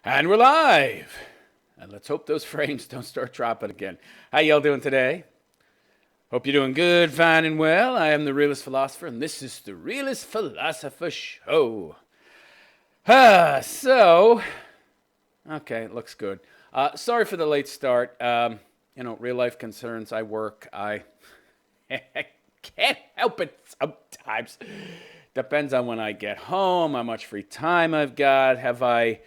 And we're live. And let's hope those frames don't start dropping again. How y'all doing today? Hope you're doing good, fine, and well. I am the Realist Philosopher, and this is the Realist Philosopher Show. Okay, it looks good. Sorry for the late start. Real life concerns. I work. I can't help it sometimes. Depends on when I get home, how much free time I've got. Have I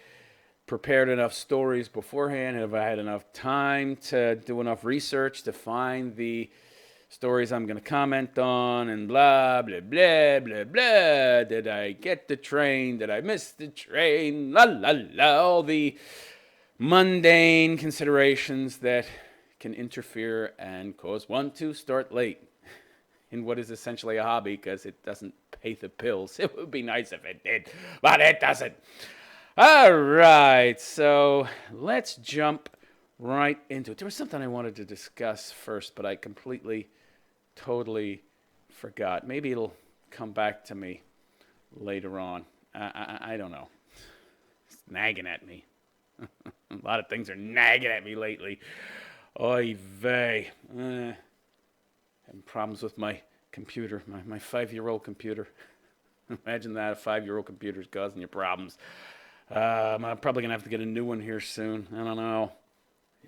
prepared enough stories beforehand? Have I had enough time to do enough research to find the stories I'm going to comment on? And blah, blah, blah, blah, blah. Did I get the train? Did I miss the train? La, la, la. All the mundane considerations that can interfere and cause one to start late in what is essentially a hobby because it doesn't pay the bills. It would be nice if it did, but it doesn't. All right, so let's jump right into it. There was something I wanted to discuss first, but I completely, totally forgot. Maybe it'll come back to me later on. I don't know. It's nagging at me. A lot of things are nagging at me lately. Oy vey. Having problems with my computer, my 5-year-old computer. Imagine that, a 5-year-old computer is causing you problems. I'm probably going to have to get a new one here soon. I don't know.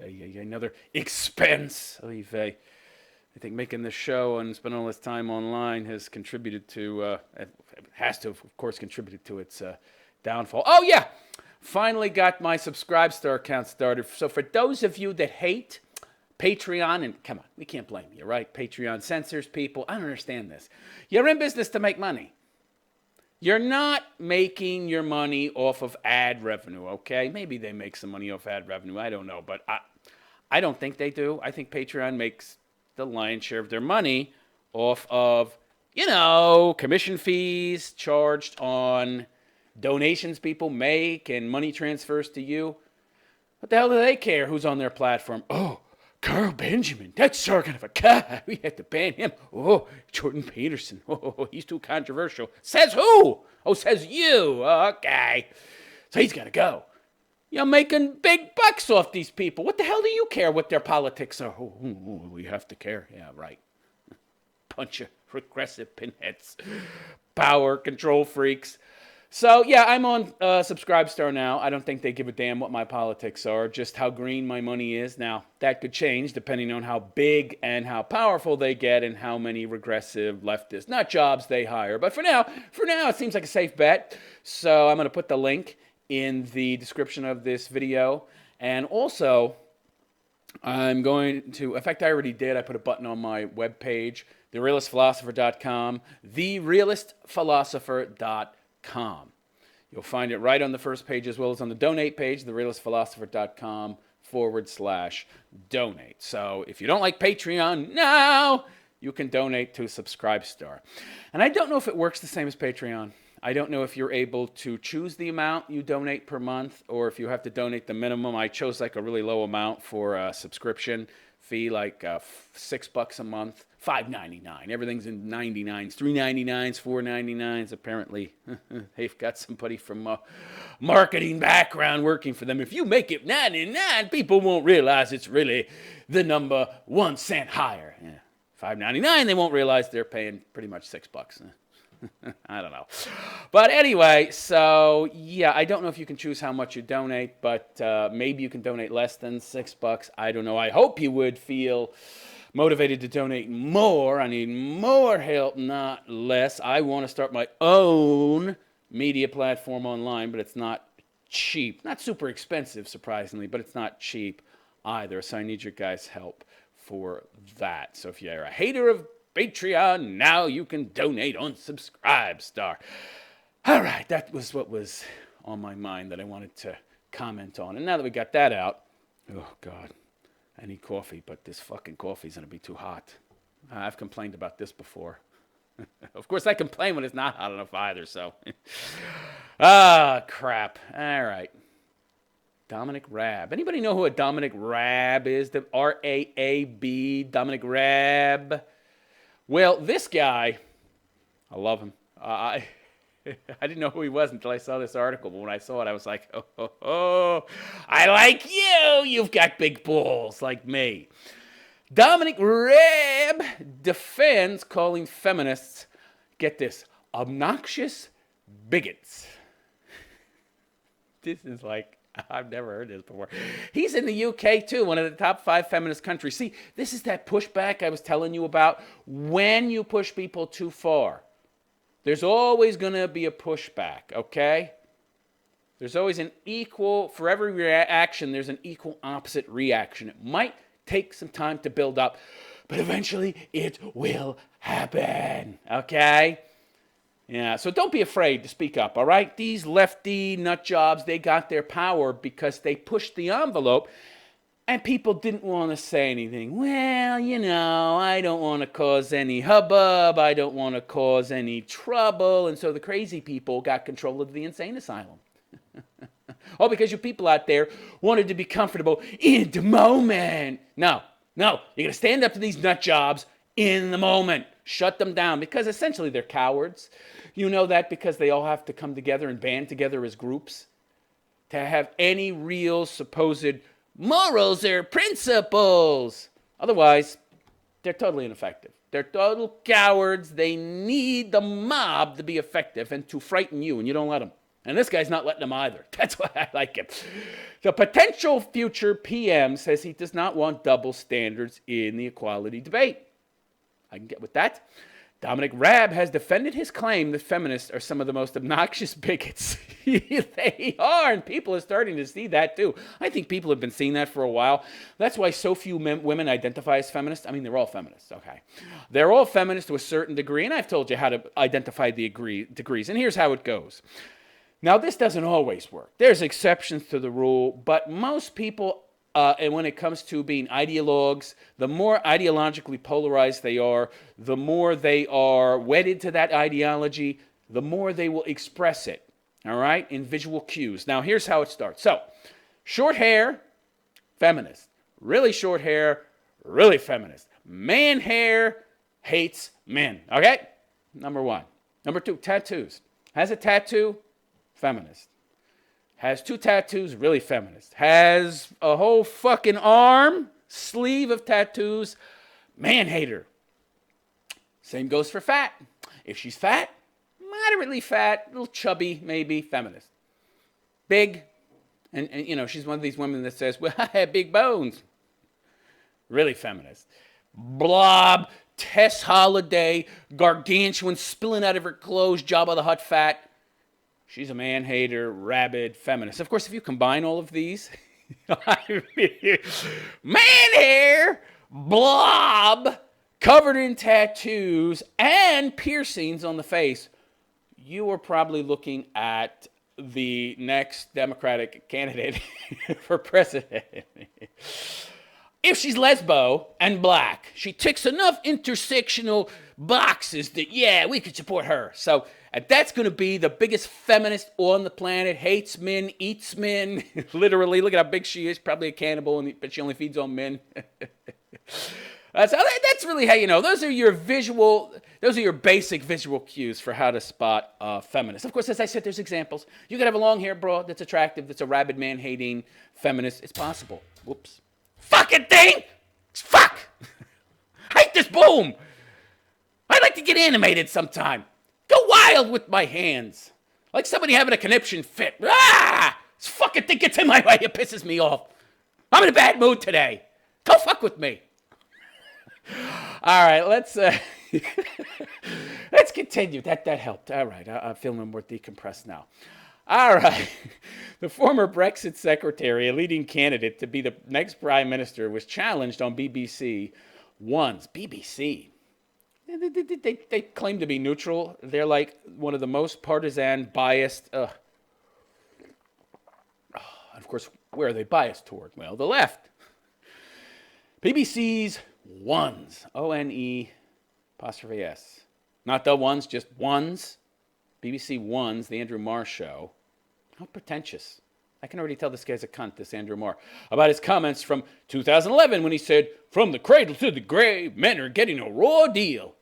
Another expense. Oy vey. I think making this show and spending all this time online has contributed to, has to, of course, contributed to its downfall. Oh, yeah. Finally got my Subscribestar account started. So for those of you that hate Patreon, and come on, we can't blame you, right? Patreon censors people. I don't understand this. You're in business to make money. You're not making your money off of ad revenue, okay? Maybe they make some money off ad revenue. I don't know, but I don't think they do. I think Patreon makes the lion's share of their money off of, commission fees charged on donations people make and money transfers to you. What the hell do they care who's on their platform? Oh, Carl Benjamin, that sargon of a guy. We have to ban him. Oh, Jordan Peterson. Oh, he's too controversial. Says who? Oh, says you. Okay. So he's got to go. You're making big bucks off these people. What the hell do you care what their politics are? Oh, we have to care. Yeah, right. Bunch of regressive pinheads. Power control freaks. So, yeah, I'm on Subscribestar now. I don't think they give a damn what my politics are, just how green my money is. Now, that could change depending on how big and how powerful they get and how many regressive leftist nut jobs they hire. But for now, it seems like a safe bet. So I'm going to put the link in the description of this video. And also, I'm going to, in fact, I already did. I put a button on my webpage, therealistphilosopher.com, therealistphilosopher.com. You'll find it right on the first page as well as on the donate page, therealistphilosopher.com/donate. So if you don't like Patreon now, you can donate to Subscribestar. And I don't know if it works the same as Patreon. I don't know if you're able to choose the amount you donate per month or if you have to donate the minimum. I chose like a really low amount for a subscription fee, like $6 a month, $5.99. Everything's in 99s, $3.99s, $4.99s. Apparently, they've got somebody from a marketing background working for them. If you make it 99, people won't realize it's really the number 1 cent higher. Yeah, $5.99, they won't realize they're paying pretty much $6. I don't know. But anyway, so yeah, I don't know if you can choose how much you donate, but maybe you can donate less than $6. I don't know. I hope you would feel motivated to donate more. I need more help, not less. I want to start my own media platform online, but it's not cheap. Not super expensive, surprisingly, but it's not cheap either. So I need your guys' help for that. So if you're a hater of Patreon, now you can donate on Subscribestar. All right, that was what was on my mind that I wanted to comment on. And now that we got that out, oh, God, I need coffee, but this fucking coffee's going to be too hot. I've complained about this before. Of course, I complain when it's not hot enough either, so. Crap. All right. Dominic Raab. Anybody know who a Dominic Raab is? The R-A-A-B, Dominic Raab. Well, this guy, I love him. I didn't know who he was until I saw this article, but when I saw it, I was like, oh, I like you. You've got big balls like me. Dominic Raab defends calling feminists, get this, obnoxious biggots. This is like, I've never heard this before. He's in the UK too, one of the top 5 feminist countries. See, this is that pushback I was telling you about. When you push people too far, there's always going to be a pushback, okay? There's always an equal, for every reaction, there's an equal opposite reaction. It might take some time to build up, but eventually it will happen, okay? Yeah, so don't be afraid to speak up, all right? These lefty nut jobs, they got their power because they pushed the envelope and people didn't want to say anything. Well, you know, I don't want to cause any hubbub. I don't want to cause any trouble. And so the crazy people got control of the insane asylum. All because you people out there wanted to be comfortable in the moment. No, you're going to stand up to these nut jobs in the moment. Shut them down because essentially they're cowards. You know that because they all have to come together and band together as groups to have any real supposed morals or principles. Otherwise, they're totally ineffective. They're total cowards. They need the mob to be effective and to frighten you, and you don't let them. And this guy's not letting them either. That's why I like him. The potential future PM says he does not want double standards in the equality debate. I can get with that. Dominic Raab has defended his claim that feminists are some of the most obnoxious bigots. They are, and people are starting to see that too. I think people have been seeing that for a while. That's why so few women identify as feminists. I mean, they're all feminists, okay? They're all feminists to a certain degree, and I've told you how to identify the degrees, and here's how it goes. Now, this doesn't always work. There's exceptions to the rule, but most people, and when it comes to being ideologues, the more ideologically polarized they are, the more they are wedded to that ideology, the more they will express it, all right, in visual cues. Now, here's how it starts. So, short hair, feminist. Really short hair, really feminist. Man hair, hates men, okay? Number 1. Number 2, tattoos. Has a tattoo, feminist. Has 2 tattoos, really feminist. Has a whole fucking arm, sleeve of tattoos, man-hater. Same goes for fat. If she's fat, moderately fat, a little chubby, maybe, feminist. Big, and you know, she's one of these women that says, well, I have big bones. Really feminist. Blob, Tess Holiday, gargantuan, spilling out of her clothes, Jabba the Hutt fat. She's a man-hater, rabid, feminist. Of course, if you combine all of these, man hair, blob, covered in tattoos, and piercings on the face, you are probably looking at the next Democratic candidate for president. If she's lesbo and black, she ticks enough intersectional boxes that, yeah, we could support her. So that's going to be the biggest feminist on the planet, hates men, eats men, literally. Look at how big she is, probably a cannibal, but she only feeds on men. That's really how you know. Those are your basic visual cues for how to spot feminists. Of course, as I said, there's examples. You could have a long hair broad that's attractive, that's a rabid man-hating feminist. It's possible. Whoops. Fucking thing! Fuck! I hate this boom! I'd like to get animated sometime. Go wild with my hands. Like somebody having a conniption fit. Ah! This fucking thing gets in my way. It pisses me off. I'm in a bad mood today. Don't fuck with me. All right, let's continue. That helped. All right, I'm feeling more decompressed now. All right. The former Brexit secretary, a leading candidate to be the next prime minister, was challenged on BBC once. BBC. They claim to be neutral. They're like one of the most partisan, biased. Of course, where are they biased toward? Well, the left. BBC's Ones. O-N-E apostrophe S. Not the ones, just Ones. BBC Ones, the Andrew Marr show. How pretentious. I can already tell this guy's a cunt, this Andrew Marr, about his comments from 2011 when he said, from the cradle to the grave, men are getting a raw deal.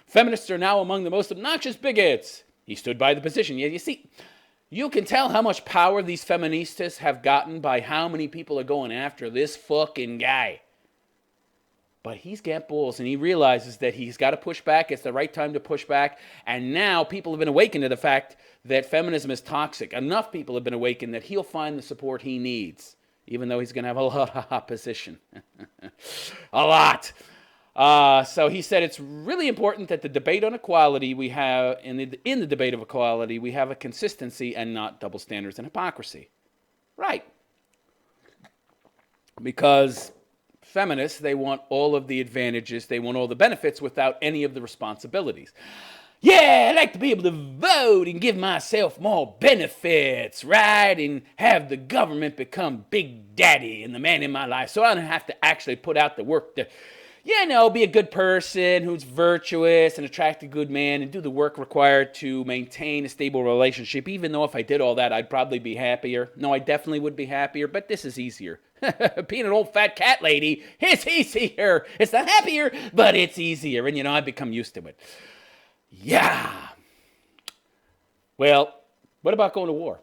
Feminists are now among the most obnoxious bigots. He stood by the position. You see, you can tell how much power these feministas have gotten by how many people are going after this fucking guy. But he's got balls, and he realizes that he's got to push back. It's the right time to push back. And now people have been awakened to the fact that feminism is toxic. Enough people have been awakened that he'll find the support he needs, even though he's going to have a lot of opposition. A lot. So he said it's really important that the debate on equality we have, in the debate of equality, we have a consistency and not double standards and hypocrisy. Right. Because feminists, they want all of the advantages, they want all the benefits without any of the responsibilities. Yeah, I'd like to be able to vote and give myself more benefits, right? And have the government become Big Daddy and the man in my life, so I don't have to actually put out the work to, be a good person who's virtuous and attract a good man and do the work required to maintain a stable relationship. Even though if I did all that, I'd probably be happier. No, I definitely would be happier, but this is easier. Being an old fat cat lady, it's easier. It's not happier, but it's easier. And, I've become used to it. Yeah. Well, what about going to war?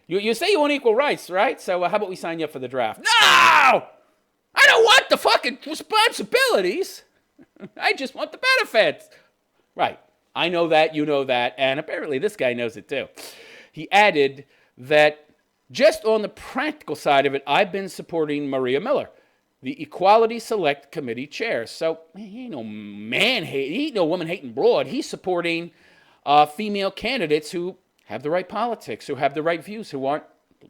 You say you want equal rights, right? So how about we sign you up for the draft? No! I don't want the fucking responsibilities. I just want the benefits. Right. I know that, you know that, and apparently this guy knows it too. He added that just on the practical side of it, I've been supporting Maria Miller, the Equality Select Committee chair. So he ain't no he ain't no woman-hating broad. He's supporting female candidates who have the right politics, who have the right views, who aren't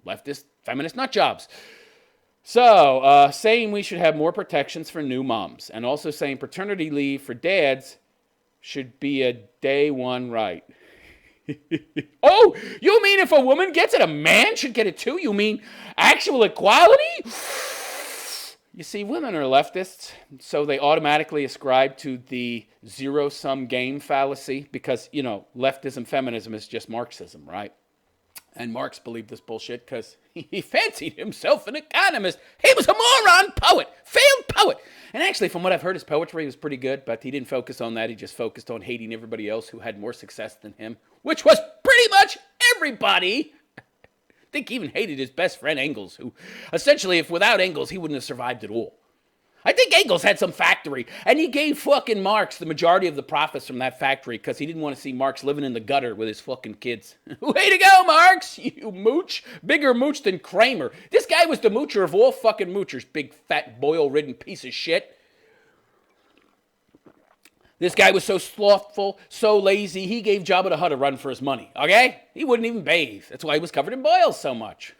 leftist, feminist nut jobs. So, saying we should have more protections for new moms, and also saying paternity leave for dads should be a day one right. Oh, you mean if a woman gets it, a man should get it too? You mean actual equality? You see, women are leftists, so they automatically ascribe to the zero-sum game fallacy because, leftism, feminism is just Marxism, right? And Marx believed this bullshit because he fancied himself an economist. He was a moron poet, failed poet. And actually, from what I've heard, his poetry was pretty good, but he didn't focus on that. He just focused on hating everybody else who had more success than him, which was pretty much everybody. I think he even hated his best friend Engels, who essentially, if without Engels, he wouldn't have survived at all. I think Engels had some factory, and he gave fucking Marx the majority of the profits from that factory because he didn't want to see Marx living in the gutter with his fucking kids. Way to go, Marx, you mooch. Bigger mooch than Kramer. This guy was the moocher of all fucking moochers, big, fat, boil-ridden piece of shit. This guy was so slothful, so lazy, he gave Jabba the Hutt a run for his money, okay? He wouldn't even bathe. That's why he was covered in boils so much.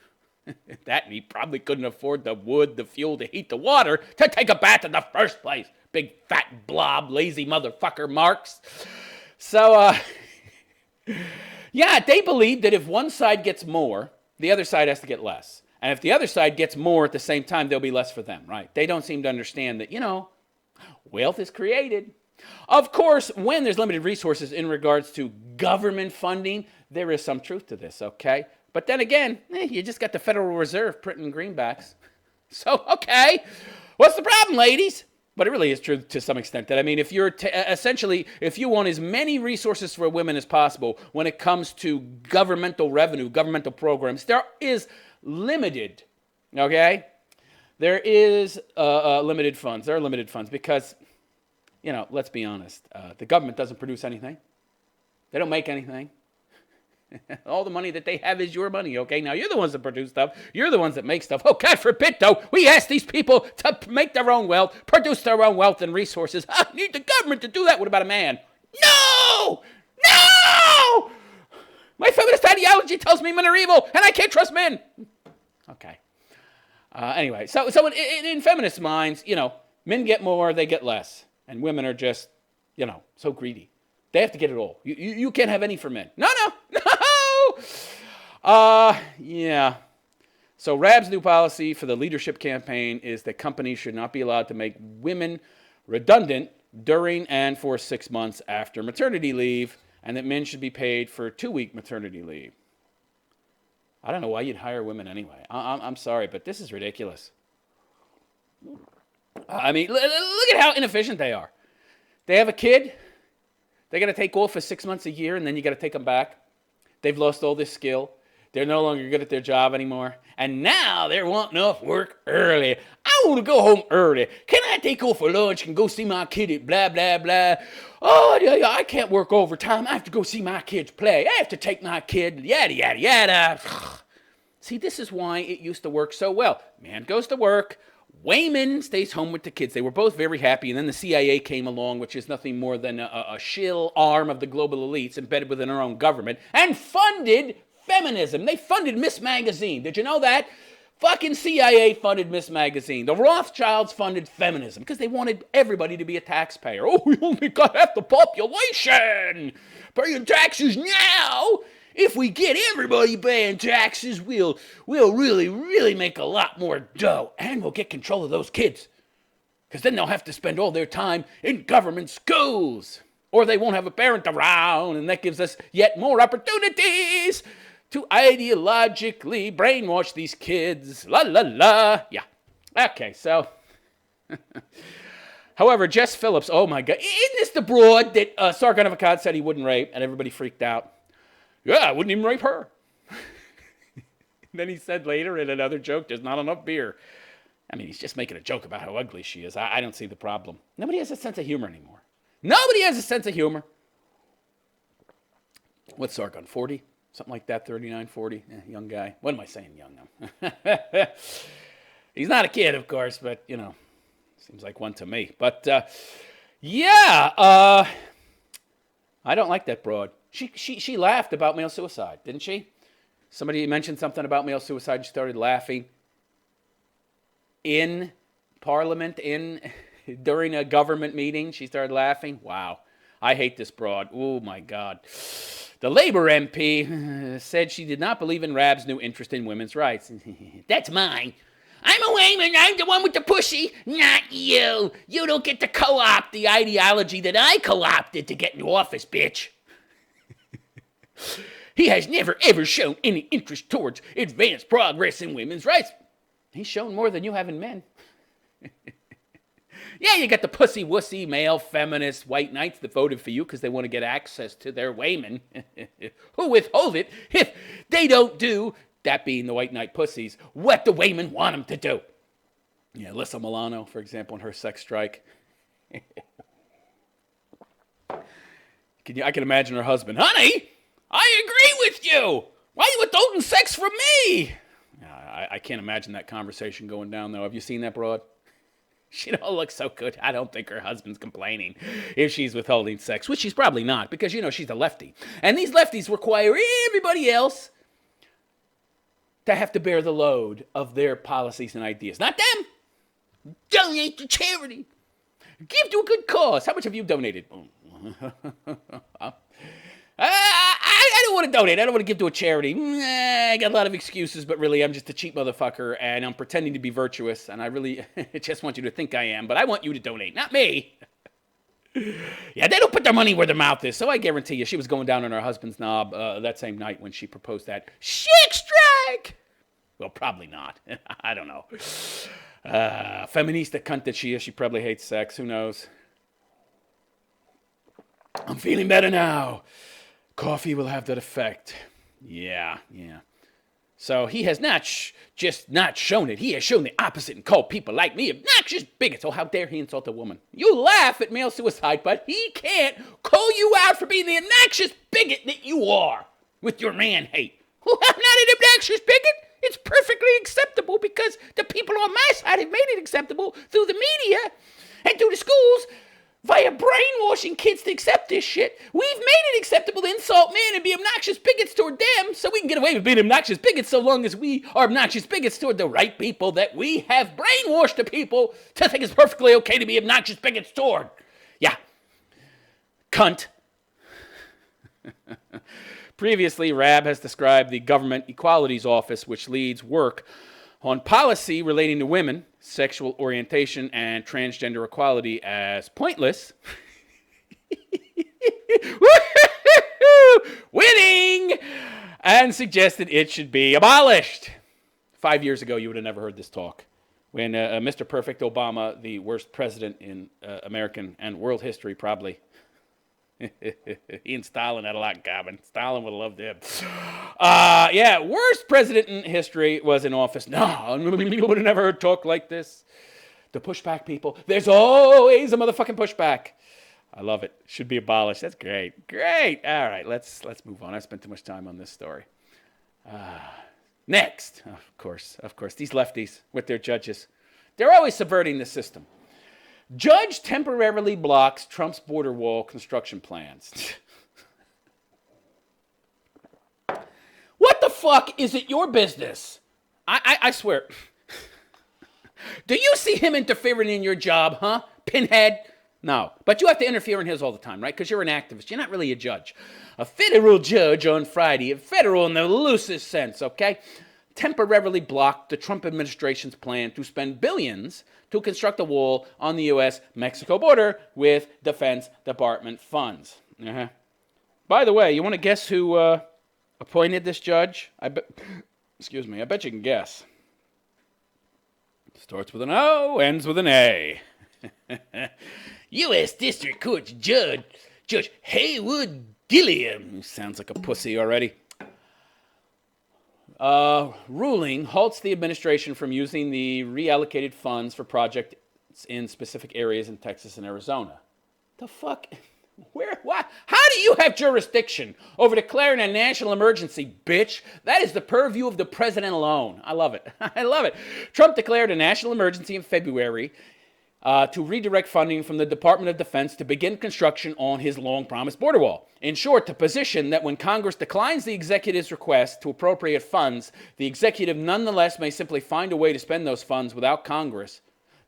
That, and he probably couldn't afford the wood, the fuel to heat the water to take a bath in the first place. Big, fat, blob, lazy motherfucker, Marx. So, they believe that if one side gets more, the other side has to get less. And if the other side gets more at the same time, there'll be less for them, right? They don't seem to understand that, wealth is created. Of course, when there's limited resources in regards to government funding, there is some truth to this, okay? But then again, you just got the Federal Reserve printing greenbacks. So, okay, what's the problem, ladies? But it really is true to some extent that, if you're essentially, if you want as many resources for women as possible when it comes to governmental revenue, governmental programs, there is limited, okay? There is limited funds. There are limited funds because, let's be honest. The government doesn't produce anything. They don't make anything. All the money that they have is your money, okay? Now, you're the ones that produce stuff. You're the ones that make stuff. Oh, God forbid, though, we ask these people to make their own wealth, produce their own wealth and resources. I need the government to do that. What about a man? No! No! My feminist ideology tells me men are evil, and I can't trust men. Okay. Anyway, so in feminist minds, men get more, they get less. And women are just, so greedy. They have to get it all. You can't have any for men. No. Yeah. So Raab's new policy for the leadership campaign is that companies should not be allowed to make women redundant during and for 6 months after maternity leave, and that men should be paid for 2-week maternity leave. I don't know why you'd hire women anyway. I'm sorry, but this is ridiculous. I mean, look at how inefficient they are. They have a kid. They got to take off for 6 months a year, and then you got to take them back. They've lost all their skill. They're no longer good at their job anymore. And now they're wanting off work early. I want to go home early. Can I take off for lunch and go see my kid at blah, blah, blah? Oh, yeah, I can't work overtime. I have to go see my kids play. I have to take my kid, yada, yada, yada. See, this is why it used to work so well. Man goes to work. Wayman stays home with the kids. They were both very happy, and then the CIA came along, which is nothing more than a shill arm of the global elites embedded within our own government, and funded feminism. They funded Miss Magazine. Did you know that? Fucking CIA funded Miss Magazine. The Rothschilds funded feminism because they wanted everybody to be a taxpayer. Oh, we only got half the population. Pay your taxes now. If we get everybody paying taxes, we'll really make a lot more dough. And we'll get control of those kids. Because then they'll have to spend all their time in government schools. Or they won't have a parent around, and that gives us yet more opportunities to ideologically brainwash these kids. La la la. Yeah. Okay, so. However, Jess Phillips, oh my God. Isn't this the broad that Sargon of Akkad said he wouldn't rape, and everybody freaked out? Yeah, I wouldn't even rape her. Then he said later in another joke, there's not enough beer. I mean, he's just making a joke about how ugly she is. I don't see the problem. Nobody has a sense of humor anymore. Nobody has a sense of humor. What's Sargon, 40? Something like that, 39, 40? Young guy. What am I saying, young? He's not a kid, of course, but, you know, seems like one to me. But, yeah, I don't like that broad. She laughed about male suicide, didn't she? Somebody mentioned something about male suicide. She started laughing in Parliament, during a government meeting. She started laughing. Wow. I hate this broad. Oh, my God. The Labour MP said she did not believe in Raab's new interest in women's rights. That's mine. I'm a Wayman. I'm the one with the pussy, not you. You don't get to co-opt the ideology that I co-opted to get into office, bitch. He has never, ever shown any interest towards advanced progress in women's rights. He's shown more than you have in men. Yeah, you got the pussy-wussy male feminist white knights that voted for you because they want to get access to their Wayman, who withhold it if they don't do, that being the white knight pussies, what the Wayman want them to do. Yeah, Alyssa Milano, for example, in her sex strike. I can imagine her husband, honey, I agree with you. Why are you withholding sex from me? I can't imagine that conversation going down, though. Have you seen that broad? She don't look so good. I don't think her husband's complaining if she's withholding sex, which she's probably not, because, you know, she's a lefty. And these lefties require everybody else to have to bear the load of their policies and ideas. Not them. Donate to charity. Give to a good cause. How much have you donated? I don't want to donate. I don't want to give to a charity. I got a lot of excuses, but really I'm just a cheap motherfucker, and I'm pretending to be virtuous, and I really just want you to think I am, but I want you to donate, not me. Yeah, they don't put their money where their mouth is, so I guarantee you she was going down on her husband's knob that same night when she proposed that sex strike. Well, probably not. I don't know. Feminista cunt that she is. She probably hates sex. Who knows? I'm feeling better now. Coffee will have that effect. Yeah. So he has not just not shown it. He has shown the opposite and called people like me obnoxious bigots. Oh, how dare he insult a woman. You laugh at male suicide, but he can't call you out for being the obnoxious bigot that you are with your man hate. Well, I'm not an obnoxious bigot. It's perfectly acceptable because the people on my side have made it acceptable through the media and through the schools via brainwashing kids to accept this shit. We've made it acceptable to insult men and be obnoxious bigots toward them, so we can get away with being obnoxious bigots so long as we are obnoxious bigots toward the right people that we have brainwashed the people to think it's perfectly okay to be obnoxious bigots toward. Yeah. Cunt. Previously, Raab has described the Government Equalities Office, which leads work on policy relating to women, sexual orientation, and transgender equality as pointless. Winning! And suggested it should be abolished. 5 years ago, you would have never heard this talk. when Mr. Perfect Obama, the worst president in American and world history, probably. He and Stalin had a lot in common. Stalin would have loved him. Yeah, worst president in history was in office. No, we would have never talked like this. To push back people. There's always a motherfucking pushback. I love it. Should be abolished. That's great. Great. All right, let's move on. I spent too much time on this story. Next, of course, these lefties with their judges. They're always subverting the system. Judge temporarily blocks Trump's border wall construction plans. What the fuck is it your business? I swear. Do you see him interfering in your job, huh? Pinhead? No. But you have to interfere in his all the time, right? Because you're an activist. You're not really a judge. A federal judge on Friday, a federal in the loosest sense, okay, temporarily blocked the Trump administration's plan to spend billions to construct a wall on the U.S.-Mexico border with Defense Department funds. By the way, you want to guess who appointed this judge? Excuse me, I bet you can guess. Starts with an O, ends with an A. U.S. District Court Judge Haywood Gilliam. Sounds like a pussy already. Ruling halts the administration from using the reallocated funds for projects in specific areas in Texas and Arizona. The fuck? Where? Why? How do you have jurisdiction over declaring a national emergency, bitch? That is the purview of the president alone. I love it. I love it. Trump declared a national emergency in February to redirect funding from the Department of Defense to begin construction on his long-promised border wall. In short, the position that when Congress declines the executive's request to appropriate funds, the executive nonetheless may simply find a way to spend those funds without Congress,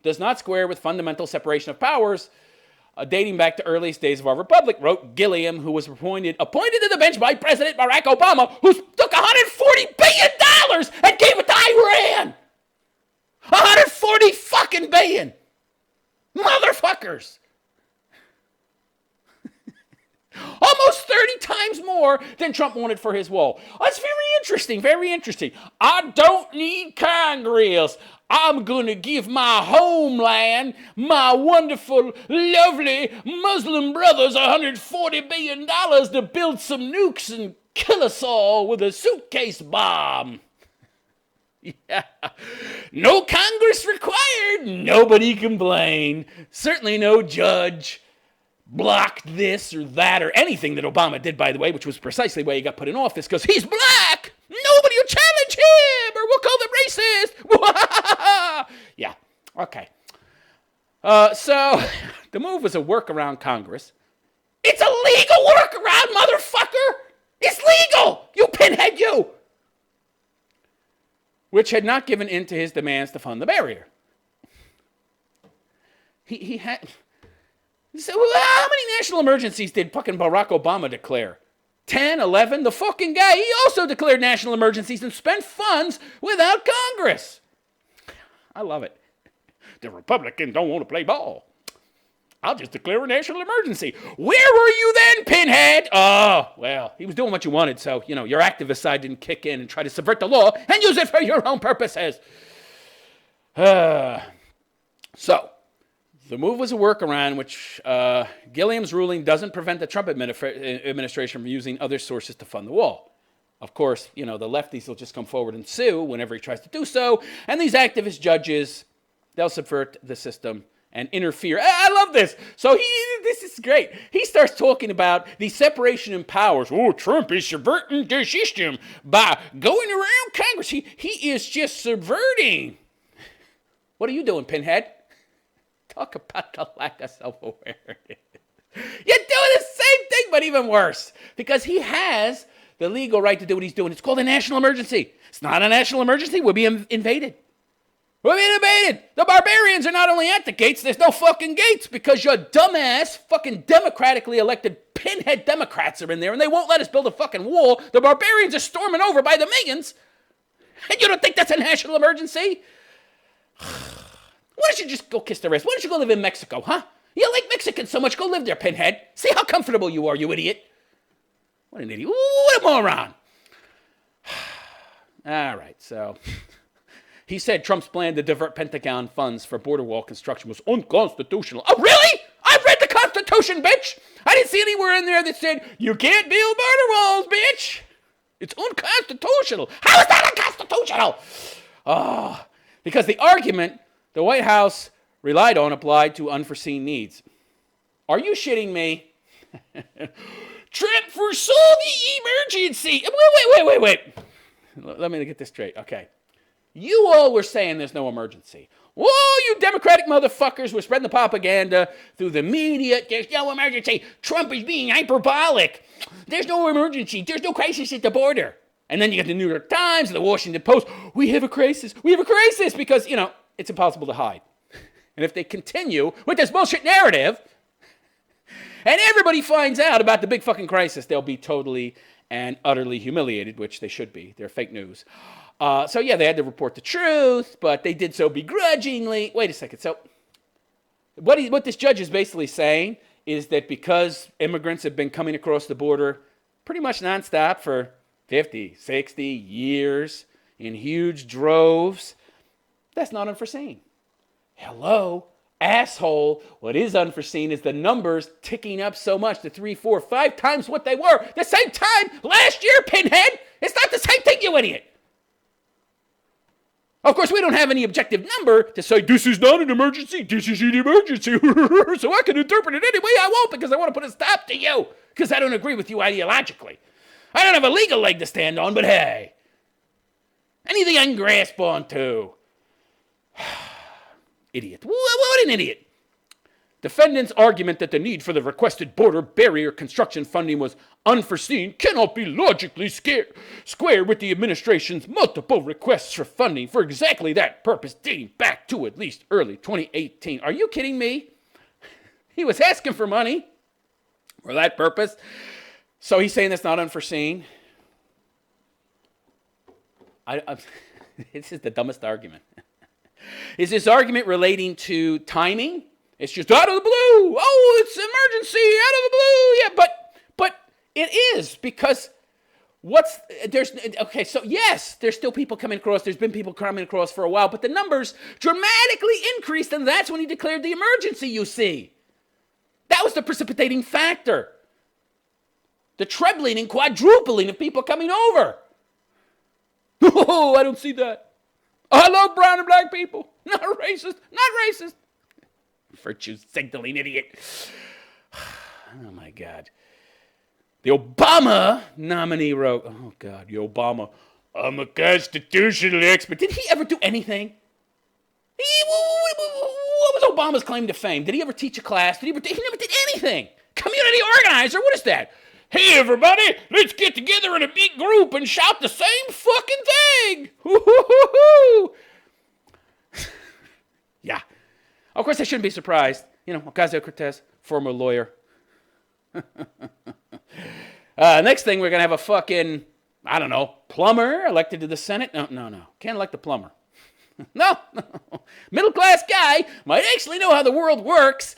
does not square with fundamental separation of powers dating back to earliest days of our republic, wrote Gilliam, who was appointed to the bench by President Barack Obama, who took $140 billion and gave it to Iran. 140 fucking billion. Motherfuckers. Almost 30 times more than Trump wanted for his wall. That's very interesting, very interesting. I don't need Congress. I'm going to give my homeland, my wonderful, lovely Muslim brothers $140 billion to build some nukes and kill us all with a suitcase bomb. Yeah. No Congress required. Nobody complained. Certainly no judge blocked this or that or anything that Obama did, by the way, which was precisely why he got put in office, because he's black. Nobody will challenge him, or we'll call them racist. Yeah, okay. So the move was a workaround Congress. It's a legal workaround, motherfucker. It's legal. You pinhead, you. Which had not given in to his demands to fund the barrier. He had... So how many national emergencies did fucking Barack Obama declare? 10, 11? The fucking guy, he also declared national emergencies and spent funds without Congress. I love it. The Republicans don't want to play ball. I'll just declare a national emergency. Where were you then, pinhead? Oh, well, he was doing what you wanted, so, your activist side didn't kick in and try to subvert the law and use it for your own purposes. So, the move was a workaround, which Gilliam's ruling doesn't prevent the Trump administration from using other sources to fund the wall. Of course, the lefties will just come forward and sue whenever he tries to do so, and these activist judges, they'll subvert the system and interfere. I love this. So this is great. He starts talking about the separation in powers. Oh, Trump is subverting the system by going around Congress. He is just subverting. What are you doing, pinhead? Talk about the lack of self-awareness. You're doing the same thing, but even worse. Because he has the legal right to do what he's doing. It's called a national emergency. It's not a national emergency. We'll be invaded. We're being invaded. The barbarians are not only at the gates, there's no fucking gates because your dumbass fucking democratically elected pinhead Democrats are in there and they won't let us build a fucking wall. The barbarians are storming over by the millions. And you don't think that's a national emergency? Why don't you just go kiss their ass? Why don't you go live in Mexico, huh? You like Mexicans so much, go live there, pinhead. See how comfortable you are, you idiot. What an idiot. What a moron. All right, so... He said Trump's plan to divert Pentagon funds for border wall construction was unconstitutional. Oh, really? I read the Constitution, bitch. I didn't see anywhere in there that said you can't build border walls, bitch. It's unconstitutional. How is that unconstitutional? Oh, because the argument the White House relied on applied to unforeseen needs. Are you shitting me? Trump foresaw the emergency. Wait. Let me get this straight. Okay. You all were saying there's no emergency. Whoa, you Democratic motherfuckers were spreading the propaganda through the media. There's no emergency. Trump is being hyperbolic. There's no emergency. There's no crisis at the border. And then you get the New York Times and the Washington Post. We have a crisis. We have a crisis because, it's impossible to hide. And if they continue with this bullshit narrative, and everybody finds out about the big fucking crisis, they'll be totally and utterly humiliated, which they should be. They're fake news. So yeah, they had to report the truth, but they did so begrudgingly. Wait a second. So what this judge is basically saying is that because immigrants have been coming across the border pretty much nonstop for 50, 60 years in huge droves, that's not unforeseen. Hello, asshole. What is unforeseen is the numbers ticking up so much to 3, 4, 5 times what they were the same time last year, pinhead. It's not the same thing, you idiot. Of course, we don't have any objective number to say this is not an emergency, this is an emergency. So I can interpret it any way I want because I want to put a stop to you because I don't agree with you ideologically. I don't have a legal leg to stand on, but hey, anything I can grasp onto. Idiot. What an idiot. Defendants' argument that the need for the requested border barrier construction funding was unforeseen cannot be logically squared with the administration's multiple requests for funding for exactly that purpose dating back to at least early 2018. Are you kidding me? He was asking for money for that purpose. So he's saying that's not unforeseen. This is the dumbest argument. Is this argument relating to timing? It's just out of the blue. Oh, it's emergency out of the blue. Yeah, but it is because so yes, there's still people coming across. There's been people coming across for a while, but the numbers dramatically increased, and that's when he declared the emergency, you see. That was the precipitating factor. The trebling and quadrupling of people coming over. Oh, I don't see that. I love brown and black people. Not racist. Not racist. Virtue signaling idiot. Oh, my God. The Obama nominee wrote, oh, God, the Obama, I'm a constitutional expert. Did he ever do anything? What was Obama's claim to fame? Did he ever teach a class? He never did anything. Community organizer, what is that? Hey, everybody, let's get together in a big group and shout the same fucking thing. Hoo-hoo-hoo-hoo. Yeah. Of course, I shouldn't be surprised. Ocasio-Cortez, former lawyer. Next thing, we're going to have a fucking, plumber elected to the Senate. No. Can't elect a plumber. No. Middle-class guy might actually know how the world works.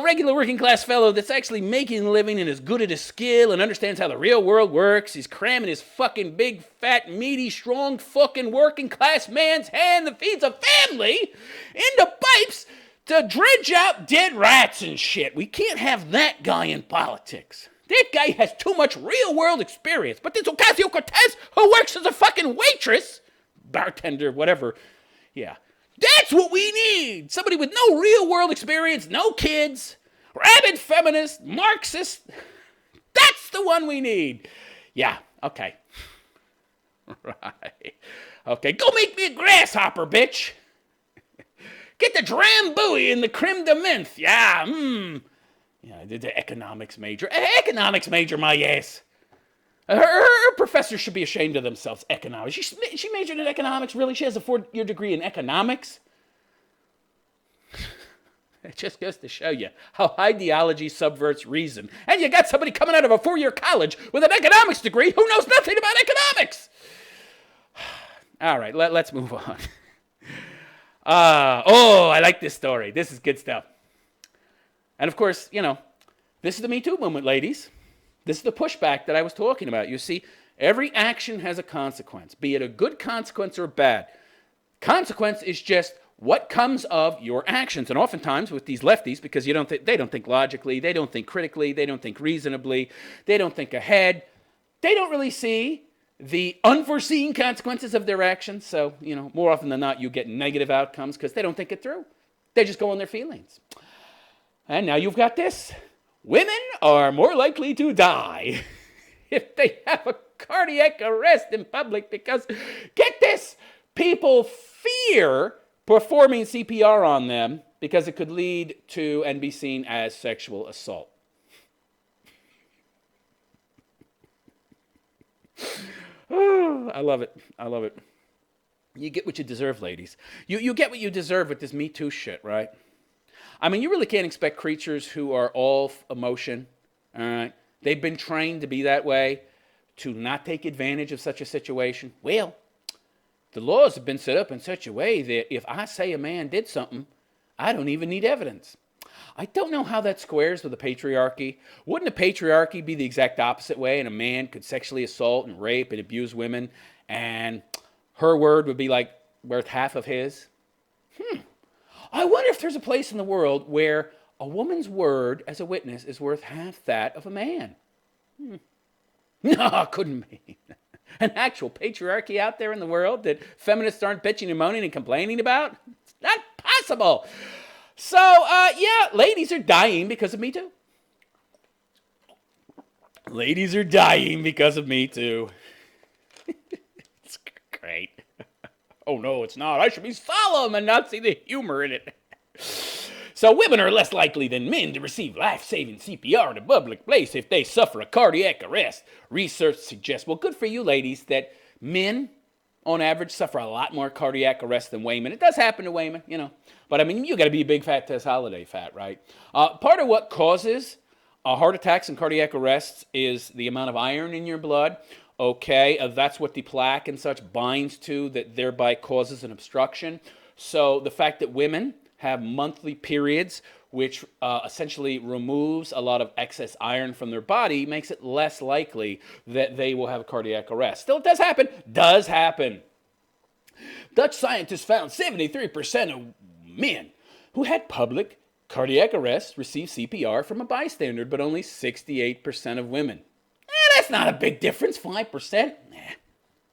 Regular working-class fellow that's actually making a living and is good at his skill and understands how the real world works. He's cramming his fucking big, fat, meaty, strong fucking working-class man's hand that feeds a family into pipes to dredge out dead rats and shit. We can't have that guy in politics. That guy has too much real-world experience. But this Ocasio-Cortez, who works as a fucking waitress, bartender, whatever, yeah. That's what we need. Somebody with no real-world experience, no kids, rabid feminist, Marxist. That's the one we need. Yeah, okay. Right. Okay, go make me a grasshopper, bitch. Get the drambuie and the creme de menthe. Yeah, Yeah, the economics major. Economics major, my ass. Her professors should be ashamed of themselves. Economics. She majored in economics, really? She has a 4-year degree in economics? It just goes to show you how ideology subverts reason. And you got somebody coming out of a 4-year college with an economics degree who knows nothing about economics. All right, let's move on. I like this story. This is good stuff. And of course, this is the METOO movement, ladies. This is the pushback that I was talking about. You see, every action has a consequence, be it a good consequence or bad. Consequence is just what comes of your actions. And oftentimes with these lefties, because they don't think logically, they don't think critically, they don't think reasonably, they don't think ahead, they don't really see the unforeseen consequences of their actions. So, more often than not, you get negative outcomes because they don't think it through. They just go on their feelings. And now you've got this. Women are more likely to die if they have a cardiac arrest in public because, get this, people fear performing CPR on them because it could lead to and be seen as sexual assault. Oh, I love it. I love it. You get what you deserve, ladies. You get what you deserve with this METOO shit, right? I mean, you really can't expect creatures who are all emotion, all right? They've been trained to be that way, to not take advantage of such a situation. Well, the laws have been set up in such a way that if I say a man did something, I don't even need evidence. I don't know how that squares with the patriarchy. Wouldn't the patriarchy be the exact opposite way, and a man could sexually assault and rape and abuse women, and her word would be like worth half of his? I wonder if there's a place in the world where a woman's word as a witness is worth half that of a man. No, couldn't be. An actual patriarchy out there in the world that feminists aren't bitching and moaning and complaining about? It's not possible. So, yeah, ladies are dying because of METOO. Ladies are dying because of METOO. It's great. Oh, no, it's not. I should be solemn and not see the humor in it. So women are less likely than men to receive life-saving CPR in a public place if they suffer a cardiac arrest. Research suggests, well, good for you ladies, that men, on average, suffer a lot more cardiac arrest than women. It does happen to women, But, I mean, you got to be a big fat Tess Holiday fat, right? Part of what causes heart attacks and cardiac arrests is the amount of iron in your blood. Okay, that's what the plaque and such binds to, that thereby causes an obstruction. So the fact that women have monthly periods, which essentially removes a lot of excess iron from their body, makes it less likely that they will have a cardiac arrest. Still, it does happen. Dutch scientists found 73% of men who had public cardiac arrests received CPR from a bystander, but only 68% of women. That's not a big difference, 5%.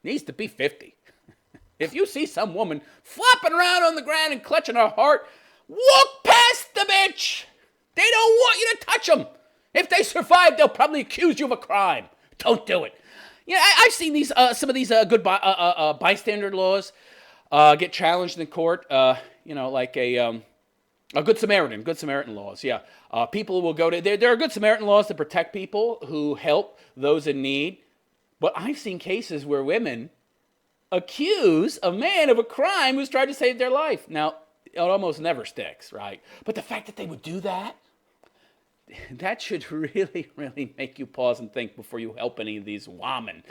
Needs to be 50. If you see some woman flopping around on the ground and clutching her heart, walk past the bitch. They don't want you to touch them. If they survive, they'll probably accuse you of a crime. Don't do it. I've seen these some of these good bystander laws get challenged in court. Like a Good Samaritan laws. Yeah, people will go to there are Good Samaritan laws to protect people who help those in need. But I've seen cases where women accuse a man of a crime who's tried to save their life. Now, it almost never sticks, right? But the fact that they would do that should really, really make you pause and think before you help any of these women.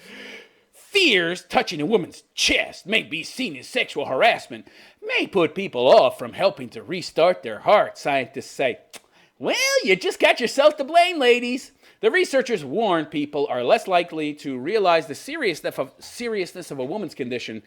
Fears touching a woman's chest may be seen as sexual harassment, may put people off from helping to restart their heart, scientists say. Well, you just got yourself to blame, ladies. The researchers warn people are less likely to realize the seriousness of a woman's condition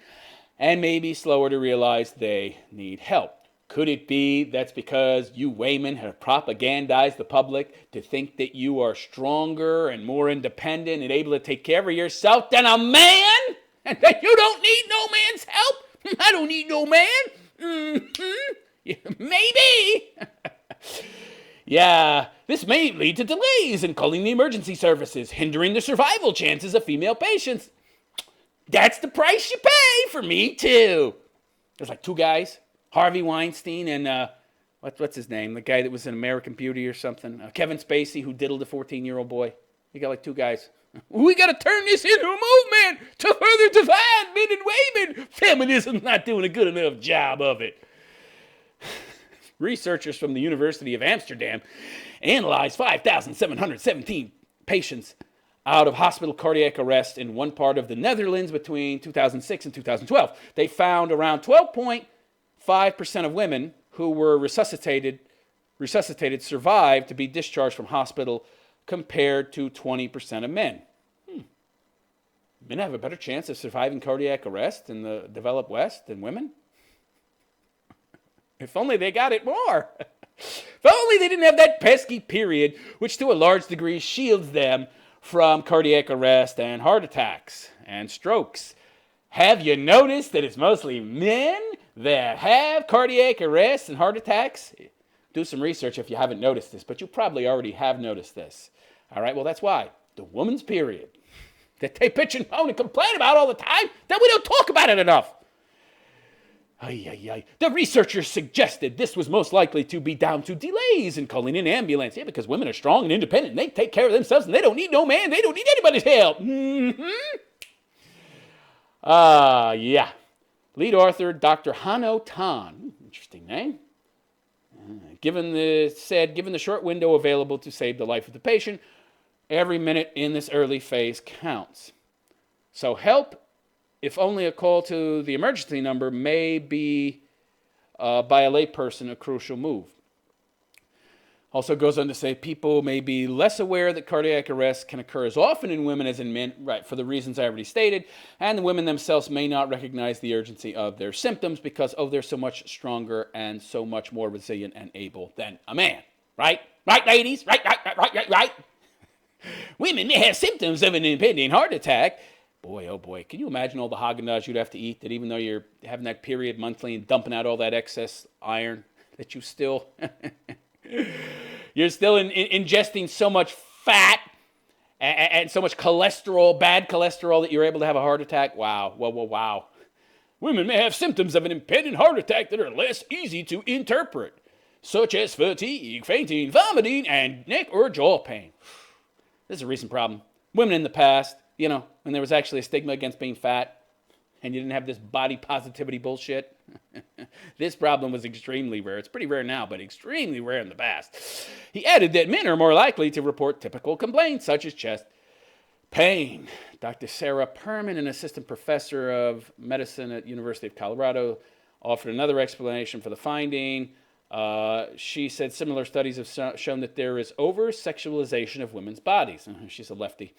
and may be slower to realize they need help. Could it be that's because you women have propagandized the public to think that you are stronger and more independent and able to take care of yourself than a man? And that you don't need no man's help? I don't need no man. Yeah, maybe. Yeah, this may lead to delays in calling the emergency services, hindering the survival chances of female patients. That's the price you pay for METOO. There's like two guys, Harvey Weinstein and, what's his name? The guy that was in American Beauty or something. Kevin Spacey, who diddled a 14-year-old boy. You got like two guys. We got to turn this into a movement to further divide men and women. Feminism's not doing a good enough job of it. Researchers from the University of Amsterdam analyzed 5,717 patients out of hospital cardiac arrest in one part of the Netherlands between 2006 and 2012. They found around 12.5% of women who were resuscitated survived to be discharged from hospital compared to 20% of men. Men have a better chance of surviving cardiac arrest in the developed West than women? If only they got it more. If only they didn't have that pesky period, which to a large degree shields them from cardiac arrest and heart attacks and strokes. Have you noticed that it's mostly men that have cardiac arrests and heart attacks? Do some research if you haven't noticed this, but you probably already have noticed this. All right, well, that's why. The woman's period that they bitch and moan and complain about all the time, that we don't talk about it enough. The researchers suggested this was most likely to be down to delays in calling an ambulance. Yeah, because women are strong and independent, and they take care of themselves, and they don't need no man, they don't need anybody's help. Yeah. Lead author, Dr. Hano Tan. Interesting name. Given the short window available to save the life of the patient, every minute in this early phase counts. So help, if only a call to the emergency number, may be, by a layperson, a crucial move. Also goes on to say people may be less aware that cardiac arrest can occur as often in women as in men, right, for the reasons I already stated, and the women themselves may not recognize the urgency of their symptoms because, they're so much stronger and so much more resilient and able than a man. Right? Right, ladies? Right. Women may have symptoms of an impending heart attack. Boy, oh boy, can you imagine all the Haagen-Dazs you'd have to eat that even though you're having that period monthly and dumping out all that excess iron, that you're still ingesting so much fat and so much cholesterol, bad cholesterol, that you're able to have a heart attack? Wow. Women may have symptoms of an impending heart attack that are less easy to interpret, such as fatigue, fainting, vomiting, and neck or jaw pain. This is a recent problem. Women in the past, when there was actually a stigma against being fat and you didn't have this body positivity bullshit, this problem was extremely rare. It's pretty rare now, but extremely rare in the past. He added that men are more likely to report typical complaints such as chest pain. Dr. Sarah Perman, an assistant professor of medicine at University of Colorado, offered another explanation for the finding. She said similar studies have shown that there is over-sexualization of women's bodies. She's a lefty.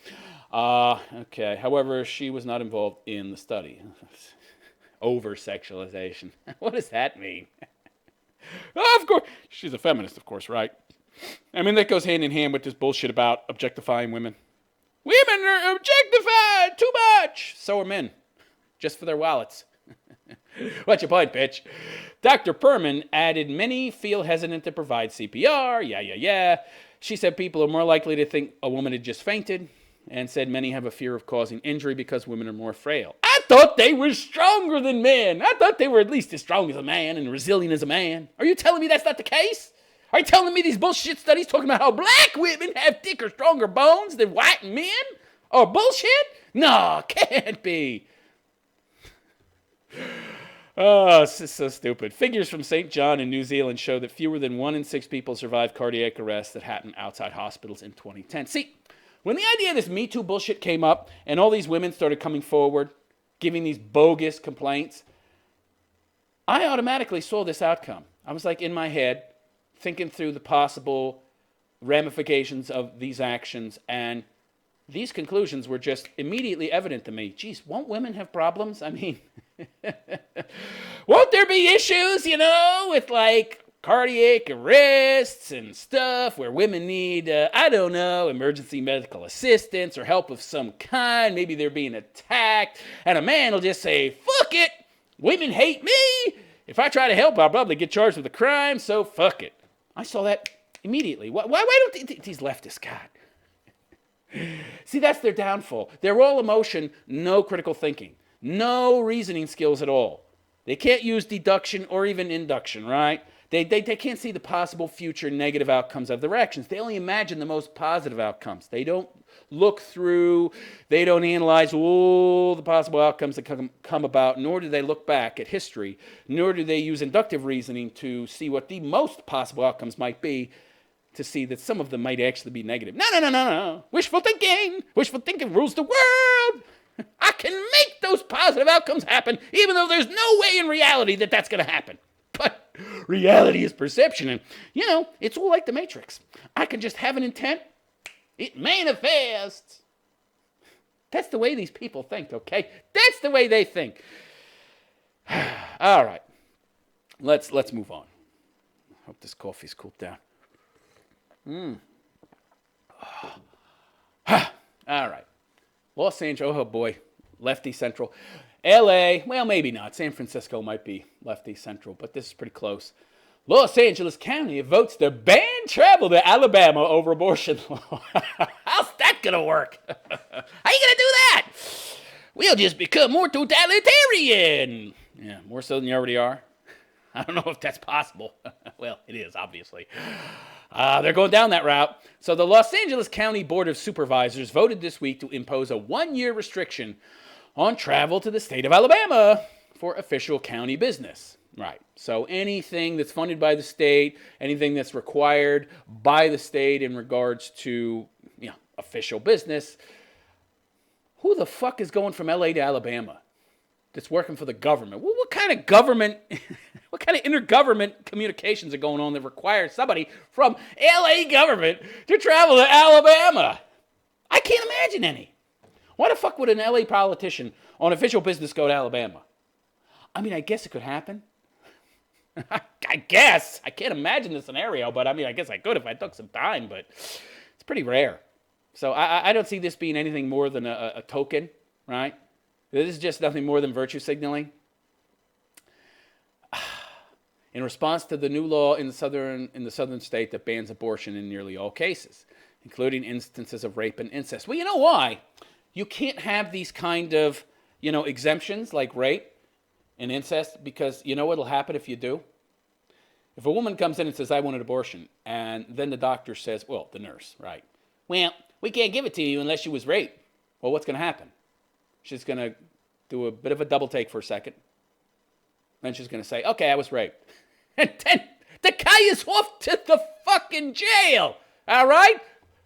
Okay. However, she was not involved in the study. Over-sexualization. What does that mean? Of course. She's a feminist, of course, right? I mean, that goes hand in hand with this bullshit about objectifying women. Women are objectified too much. So are men. Just for their wallets. What's your point, bitch? Dr. Perman added many feel hesitant to provide CPR. Yeah. She said people are more likely to think a woman had just fainted, and said many have a fear of causing injury because women are more frail. I thought they were stronger than men. I thought they were at least as strong as a man and resilient as a man. Are you telling me that's not the case? Are you telling me these bullshit studies talking about how black women have thicker, stronger bones than white men are bullshit? No, can't be. Oh, this is so stupid. Figures from St. John in New Zealand show that fewer than 1 in 6 people survived cardiac arrests that happened outside hospitals in 2010. See, when the idea of this METOO bullshit came up and all these women started coming forward, giving these bogus complaints, I automatically saw this outcome. I was like in my head, thinking through the possible ramifications of these actions, and these conclusions were just immediately evident to me. Geez, won't women have problems? I mean, won't there be issues, with like cardiac arrests and stuff where women need, emergency medical assistance or help of some kind? Maybe they're being attacked, and a man will just say, fuck it, women hate me. If I try to help, I'll probably get charged with a crime, so fuck it. I saw that immediately. Why don't these leftists, God? See, that's their downfall. They're all emotion, no critical thinking, no reasoning skills at all. They can't use deduction or even induction, right? They can't see the possible future negative outcomes of their actions. They only imagine the most positive outcomes. They don't look through, they don't analyze all the possible outcomes that come about, nor do they look back at history, nor do they use inductive reasoning to see what the most possible outcomes might be, to see that some of them might actually be negative. No. Wishful thinking rules the world. I can make those positive outcomes happen, even though there's no way in reality that that's going to happen. But reality is perception, and, it's all like the Matrix. I can just have an intent. It manifests. That's the way these people think, okay? That's the way they think. All right. let's move on. Hope this coffee's cooled down. All right. Los Angeles, oh boy, lefty central. LA, well, maybe not. San Francisco might be lefty central, but this is pretty close. Los Angeles County votes to ban travel to Alabama over abortion law. How's that going to work? How are you going to do that? We'll just become more totalitarian. Yeah, more so than you already are. I don't know if that's possible. Well, it is, obviously. They're going down that route. So the Los Angeles County Board of Supervisors voted this week to impose a 1-year restriction on travel to the state of Alabama for official county business. Right. So anything that's funded by the state, anything that's required by the state in regards to, official business. Who the fuck is going from LA to Alabama that's working for the government? What kind of government, what kind of intergovernment communications are going on that require somebody from LA government to travel to Alabama? I can't imagine any. Why the fuck would an LA politician on official business go to Alabama? I mean, I guess it could happen. I guess. I can't imagine the scenario, but I guess I could if I took some time, but it's pretty rare. So I don't see this being anything more than a token, right? This is just nothing more than virtue signaling. In response to the new law in the southern state that bans abortion in nearly all cases, including instances of rape and incest. Well, you know why? You can't have these kind of, exemptions like rape and incest, because you know what'll happen if you do? If a woman comes in and says, I want an abortion, and then the doctor says, well, the nurse, right? Well, we can't give it to you unless you was raped. Well, what's going to happen? She's going to do a bit of a double take for a second. Then she's going to say, okay, I was raped. And then the guy is off to the fucking jail, all right?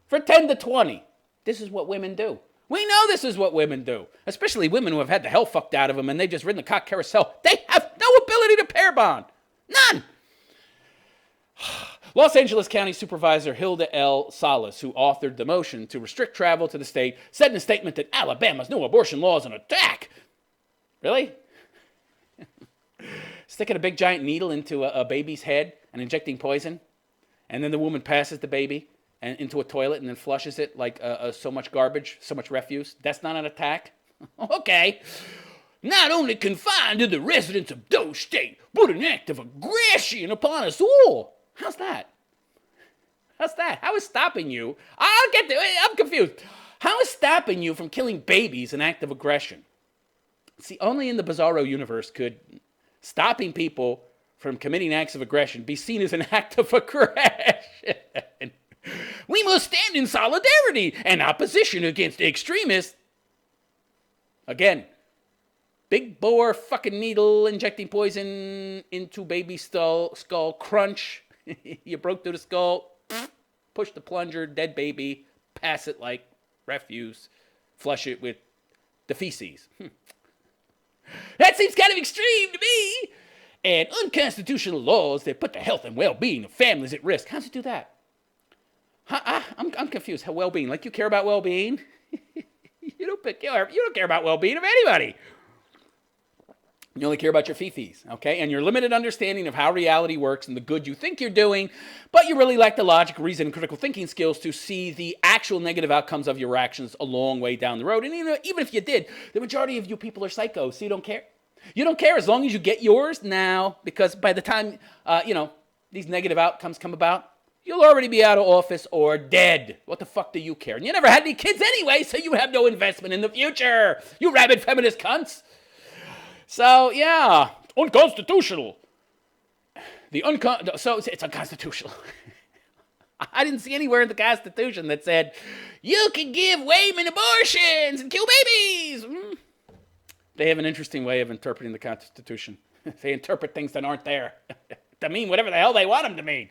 For 10 to 20. This is what women do. We know this is what women do, especially women who have had the hell fucked out of them and they've just ridden the cock carousel. They have no ability to pair bond. None. Los Angeles County Supervisor Hilda L. Salas, who authored the motion to restrict travel to the state, said in a statement that Alabama's no abortion law is an attack. Really? Sticking a big giant needle into a baby's head and injecting poison, and then the woman passes the baby and into a toilet and then flushes it like so much garbage, so much refuse. That's not an attack? Okay. Not only confined to the residents of those states, but an act of aggression upon us all. How's that? How's that? How is stopping you? I'll get there. I'm confused. How is stopping you from killing babies an act of aggression? See, only in the Bizarro universe could stopping people from committing acts of aggression be seen as an act of aggression. We must stand in solidarity and opposition against extremists. Again, big bore fucking needle injecting poison into baby skull crunch. You broke through the skull, push the plunger, dead baby, pass it like refuse, flush it with the feces. That seems kind of extreme to me. And unconstitutional laws that put the health and well-being of families at risk. How does it do that? I'm confused. How well-being? Like you care about well-being? You don't care about well-being of anybody. You only care about your fifis, okay? And your limited understanding of how reality works and the good you think you're doing, but you really lack the logic, reason, and critical thinking skills to see the actual negative outcomes of your actions a long way down the road. And even if you did, the majority of you people are psychos, so you don't care. You don't care as long as you get yours now, because by the time, these negative outcomes come about, you'll already be out of office or dead. What the fuck do you care? And you never had any kids anyway, so you have no investment in the future. You rabid feminist cunts. So, yeah, unconstitutional. So it's unconstitutional. I didn't see anywhere in the Constitution that said, you can give women abortions and kill babies. They have an interesting way of interpreting the Constitution. They interpret things that aren't there to mean whatever the hell they want them to mean.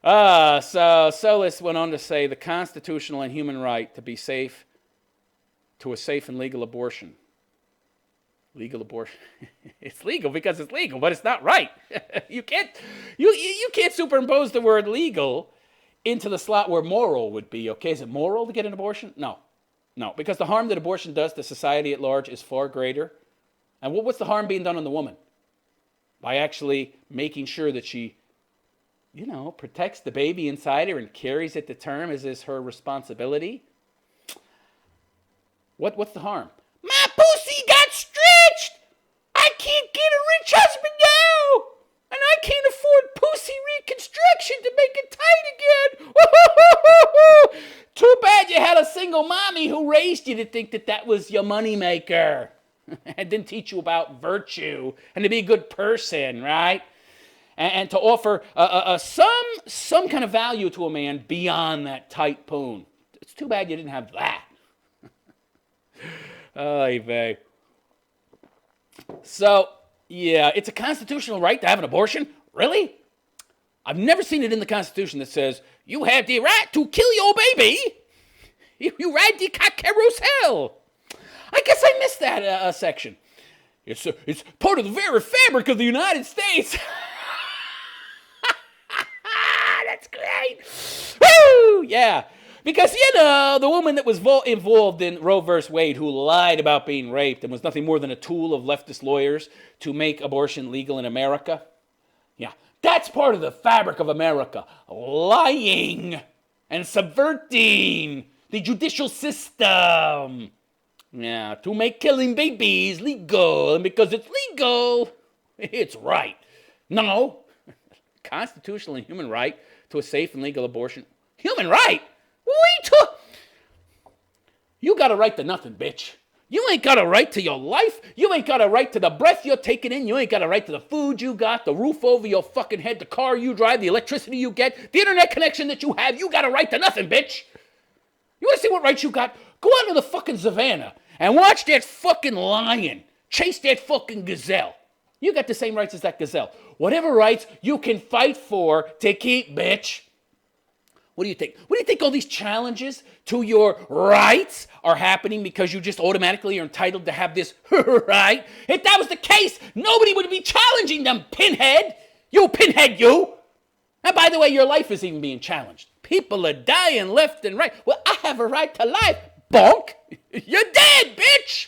So Solis went on to say the constitutional and human right to be safe, to a safe and legal abortion. Legal abortion. It's legal because it's legal, but it's not right. You can't superimpose the word legal into the slot where moral would be. Okay, is it moral to get an abortion? No, because the harm that abortion does to society at large is far greater. And what's the harm being done on the woman? by actually making sure that she, protects the baby inside her and carries it to term as is her responsibility. What's the harm? My pussy got stretched! I can't get a rich husband now! And I can't afford pussy reconstruction to make it tight again! Too bad you had a single mommy who raised you to think that was your moneymaker. And didn't teach you about virtue and to be a good person, right? And to offer some kind of value to a man beyond that tight poon. It's too bad you didn't have that. Oy vey. So, yeah, it's a constitutional right to have an abortion? Really? I've never seen it in the Constitution that says, you have the right to kill your baby. You ride the carousel. I guess I missed that section. It's part of the very fabric of the United States. That's great. Woo! Yeah. Because, the woman that was involved in Roe v. Wade, who lied about being raped and was nothing more than a tool of leftist lawyers to make abortion legal in America, yeah, that's part of the fabric of America. Lying and subverting the judicial system. Yeah, to make killing babies legal. And because it's legal, it's right. No. Constitutional and human right to a safe and legal abortion. Human right? You got a right to nothing, bitch. You ain't got a right to your life. You ain't got a right to the breath you're taking in. You ain't got a right to the food you got, the roof over your fucking head, the car you drive, the electricity you get, the internet connection that you have. You got a right to nothing, bitch. You want to see what rights you got? Go out to the fucking savannah and watch that fucking lion chase that fucking gazelle. You got the same rights as that gazelle. Whatever rights you can fight for to keep, bitch. What do you think? What do you think all these challenges to your rights are happening because you just automatically are entitled to have this right? If that was the case, nobody would be challenging them, pinhead. You pinhead, you. And by the way, your life is even being challenged. People are dying left and right. Well, I have a right to life. Bonk. You're dead, bitch.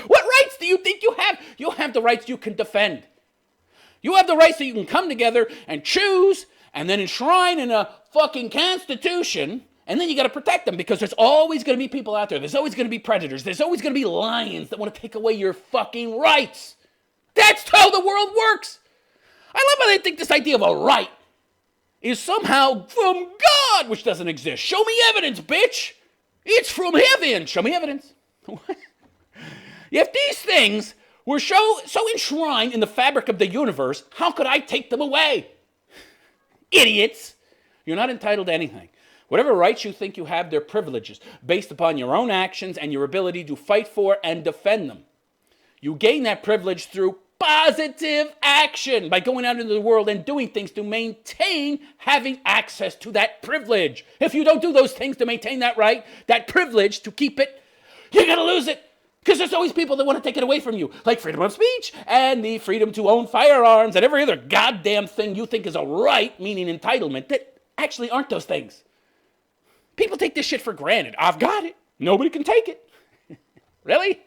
What rights do you think you have? You have the rights you can defend. You have the rights that you can come together and choose and then enshrine in a fucking constitution, and then you got to protect them because there's always going to be people out there. There's always going to be predators. There's always going to be lions that want to take away your fucking rights. That's how the world works. I love how they think this idea of a right is somehow from God, which doesn't exist. Show me evidence, bitch. It's from heaven. Show me evidence. If these things were so enshrined in the fabric of the universe, how could I take them away? Idiots. You're not entitled to anything. Whatever rights you think you have, they're privileges based upon your own actions and your ability to fight for and defend them. You gain that privilege through positive action by going out into the world and doing things to maintain having access to that privilege. If you don't do those things to maintain that right, that privilege, to keep it, you're going to lose it. Because there's always people that want to take it away from you, like freedom of speech and the freedom to own firearms and every other goddamn thing you think is a right, meaning entitlement, that actually aren't those things. People take this shit for granted. I've got it. Nobody can take it. Really?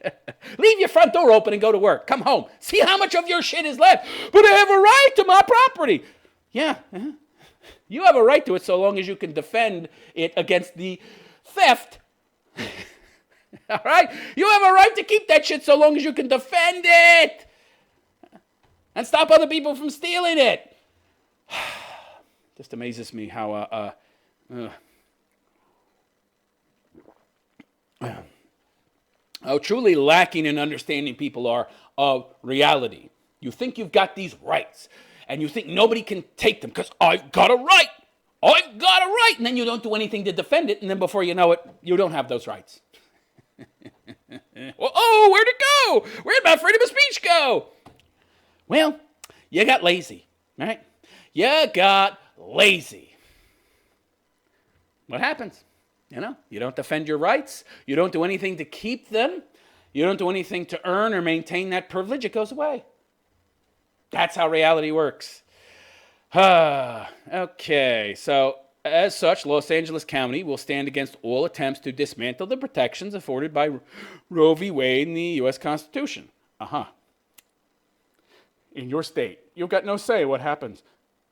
Leave your front door open and go to work. Come home. See how much of your shit is left. But I have a right to my property. Yeah. You have a right to it so long as you can defend it against the theft. All right? You have a right to keep that shit so long as you can defend it and stop other people from stealing it. Just amazes me how truly lacking in understanding people are of reality. You think you've got these rights, and you think nobody can take them because I've got a right. I've got a right. And then you don't do anything to defend it, and then before you know it, you don't have those rights. Oh, where'd it go? Where'd my freedom of speech go? Well, you got lazy, right? You got lazy. What happens? You don't defend your rights. You don't do anything to keep them. You don't do anything to earn or maintain that privilege. It goes away. That's how reality works. Okay, so as such, Los Angeles County will stand against all attempts to dismantle the protections afforded by Roe v. Wade in the U.S. Constitution. in your state. You've got no say what happens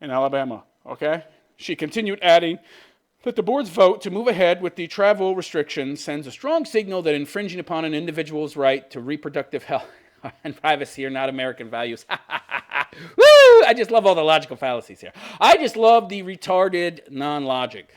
in Alabama, okay? She continued, adding that the board's vote to move ahead with the travel restriction sends a strong signal that infringing upon an individual's right to reproductive health and privacy are not American values. Woo! I just love all the logical fallacies here. I just love the retarded non-logic.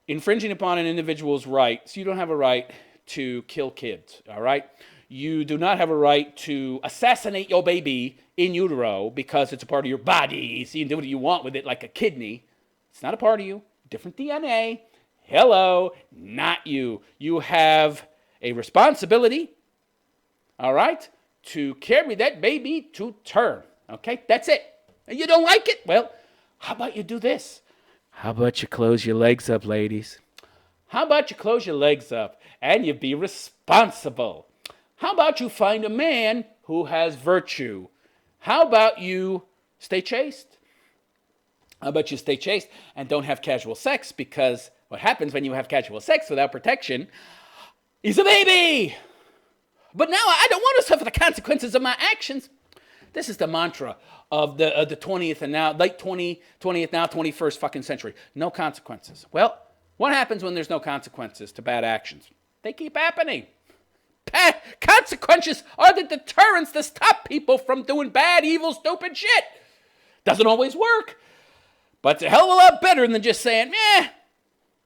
Infringing upon an individual's rights, you don't have a right to kill kids, all right? You do not have a right to assassinate your baby in utero because it's a part of your body, so you can do what you want with it, like a kidney. It's not a part of you. Different DNA. Hello, not you. You have a responsibility, all right, to carry that baby to term, okay? That's it. And you don't like it? Well, how about you do this? How about you close your legs up, ladies? How about you close your legs up and you be responsible? How about you find a man who has virtue? How about you stay chaste? How about you stay chaste and don't have casual sex? Because what happens when you have casual sex without protection is a baby. But now I don't want to suffer the consequences of my actions. This is the mantra of the 20th and now, late 20th, now 21st fucking century. No consequences. Well, what happens when there's no consequences to bad actions? They keep happening. Consequences are the deterrents to stop people from doing bad, evil, stupid shit. Doesn't always work, but it's a hell of a lot better than just saying,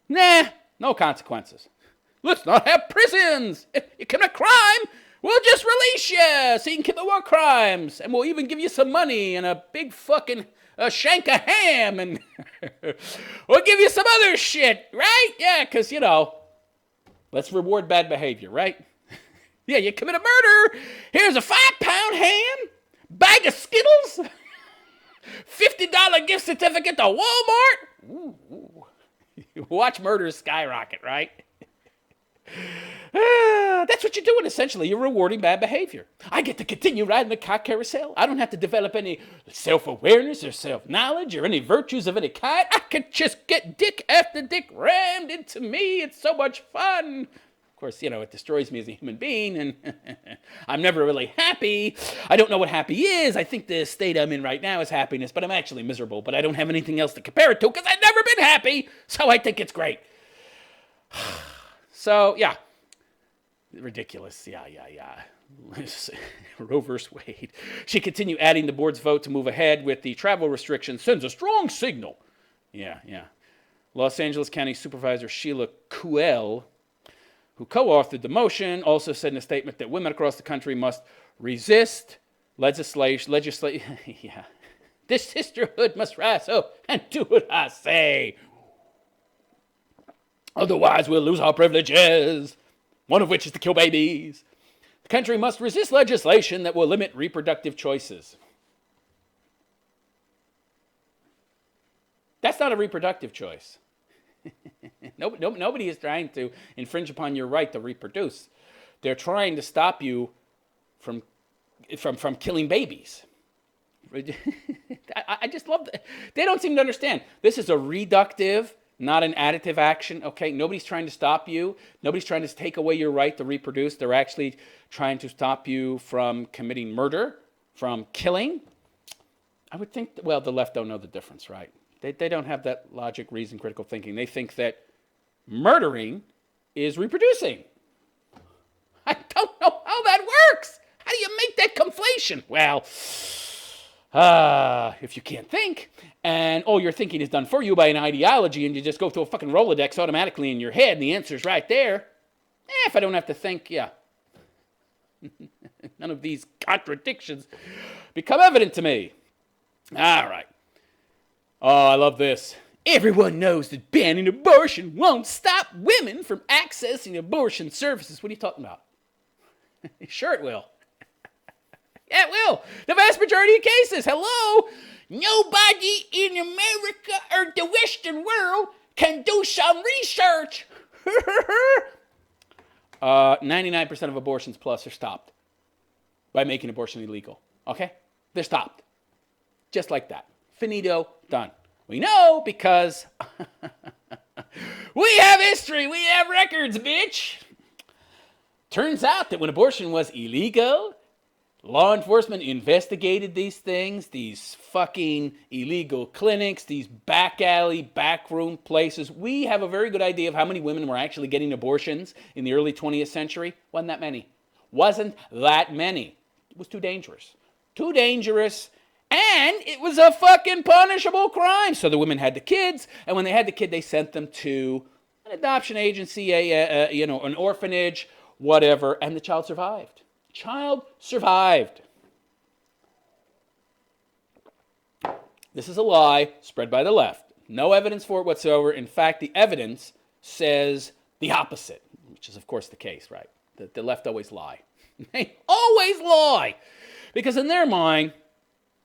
no consequences. Let's not have prisons. If you commit a crime, we'll just release you so you can commit more crimes. And we'll even give you some money and a big fucking shank of ham. And we'll give you some other shit, right? Yeah, because, let's reward bad behavior, right? Yeah, you commit a murder. Here's a 5-pound ham, bag of Skittles, $50 gift certificate to Walmart. Ooh. Watch murders skyrocket, right? That's what you're doing, essentially. You're rewarding bad behavior. I get to continue riding the cock carousel. I don't have to develop any self-awareness or self-knowledge or any virtues of any kind. I can just get dick after dick rammed into me. It's so much fun. Of course, it destroys me as a human being, and I'm never really happy. I don't know what happy is. I think the state I'm in right now is happiness, but I'm actually miserable, but I don't have anything else to compare it to because I've never been happy, so I think it's great. So, yeah. Ridiculous. Yeah. Roe versus Wade. She continued, adding the board's vote to move ahead with the travel restrictions sends a strong signal. Yeah. Los Angeles County Supervisor Sheila Kuehl, who co-authored the motion, also said in a statement that women across the country must resist legislation. Yeah. This sisterhood must rise up and do what I say. Otherwise, we'll lose our privileges, one of which is to kill babies. The country must resist legislation that will limit reproductive choices. That's not a reproductive choice. Nobody is trying to infringe upon your right to reproduce. They're trying to stop you from killing babies. I just love that. They don't seem to understand. This is a reductive, not an additive action, okay? Nobody's trying to stop you. Nobody's trying to take away your right to reproduce. They're actually trying to stop you from committing murder, from killing. I would think, the left don't know the difference, right? They don't have that logic, reason, critical thinking. They think that murdering is reproducing. I don't know how that works. How do you make that conflation? Well, if you can't think, and all your thinking is done for you by an ideology, and you just go through a fucking Rolodex automatically in your head, and the answer's right there. If I don't have to think, yeah. None of these contradictions become evident to me. All right. Oh, I love this. Everyone knows that banning abortion won't stop women from accessing abortion services. What are you talking about? Sure it will. Yeah, it will. The vast majority of cases. Hello? Nobody in America or the Western world can do some research. 99% of abortions plus are stopped by making abortion illegal. Okay? They're stopped. Just like that. Finito, done. We know because we have history, we have records, bitch. Turns out that when abortion was illegal, Law enforcement investigated these things, these fucking illegal clinics, these back alley, backroom places. We have a very good idea of how many women were actually getting abortions in the early 20th century. Wasn't that many. Wasn't that many. It was too dangerous. Too dangerous. And it was a fucking punishable crime. So the women had the kids, and when they had the kid, they sent them to an adoption agency, an orphanage, whatever, and the child survived. Child survived. This is a lie spread by the left. No evidence for it whatsoever. In fact, the evidence says the opposite, which is, of course, the case, right? The left always lie. They always lie. Because in their mind,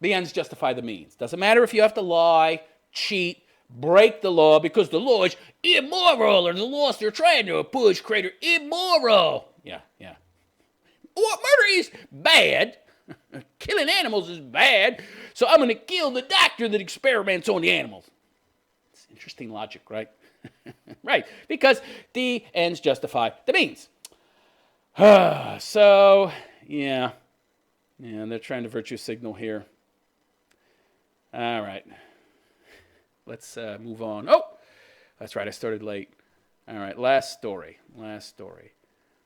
the ends justify the means. Doesn't matter if you have to lie, cheat, break the law, because the law is immoral, or the laws they're trying to push create immoral. Yeah. What murder is bad. Killing animals is bad. So I'm going to kill the doctor that experiments on the animals. It's interesting logic, right? Right. Because the ends justify the means. So, yeah, they're trying to virtue signal here. All right. Let's move on. Oh, that's right. I started late. All right. Last story.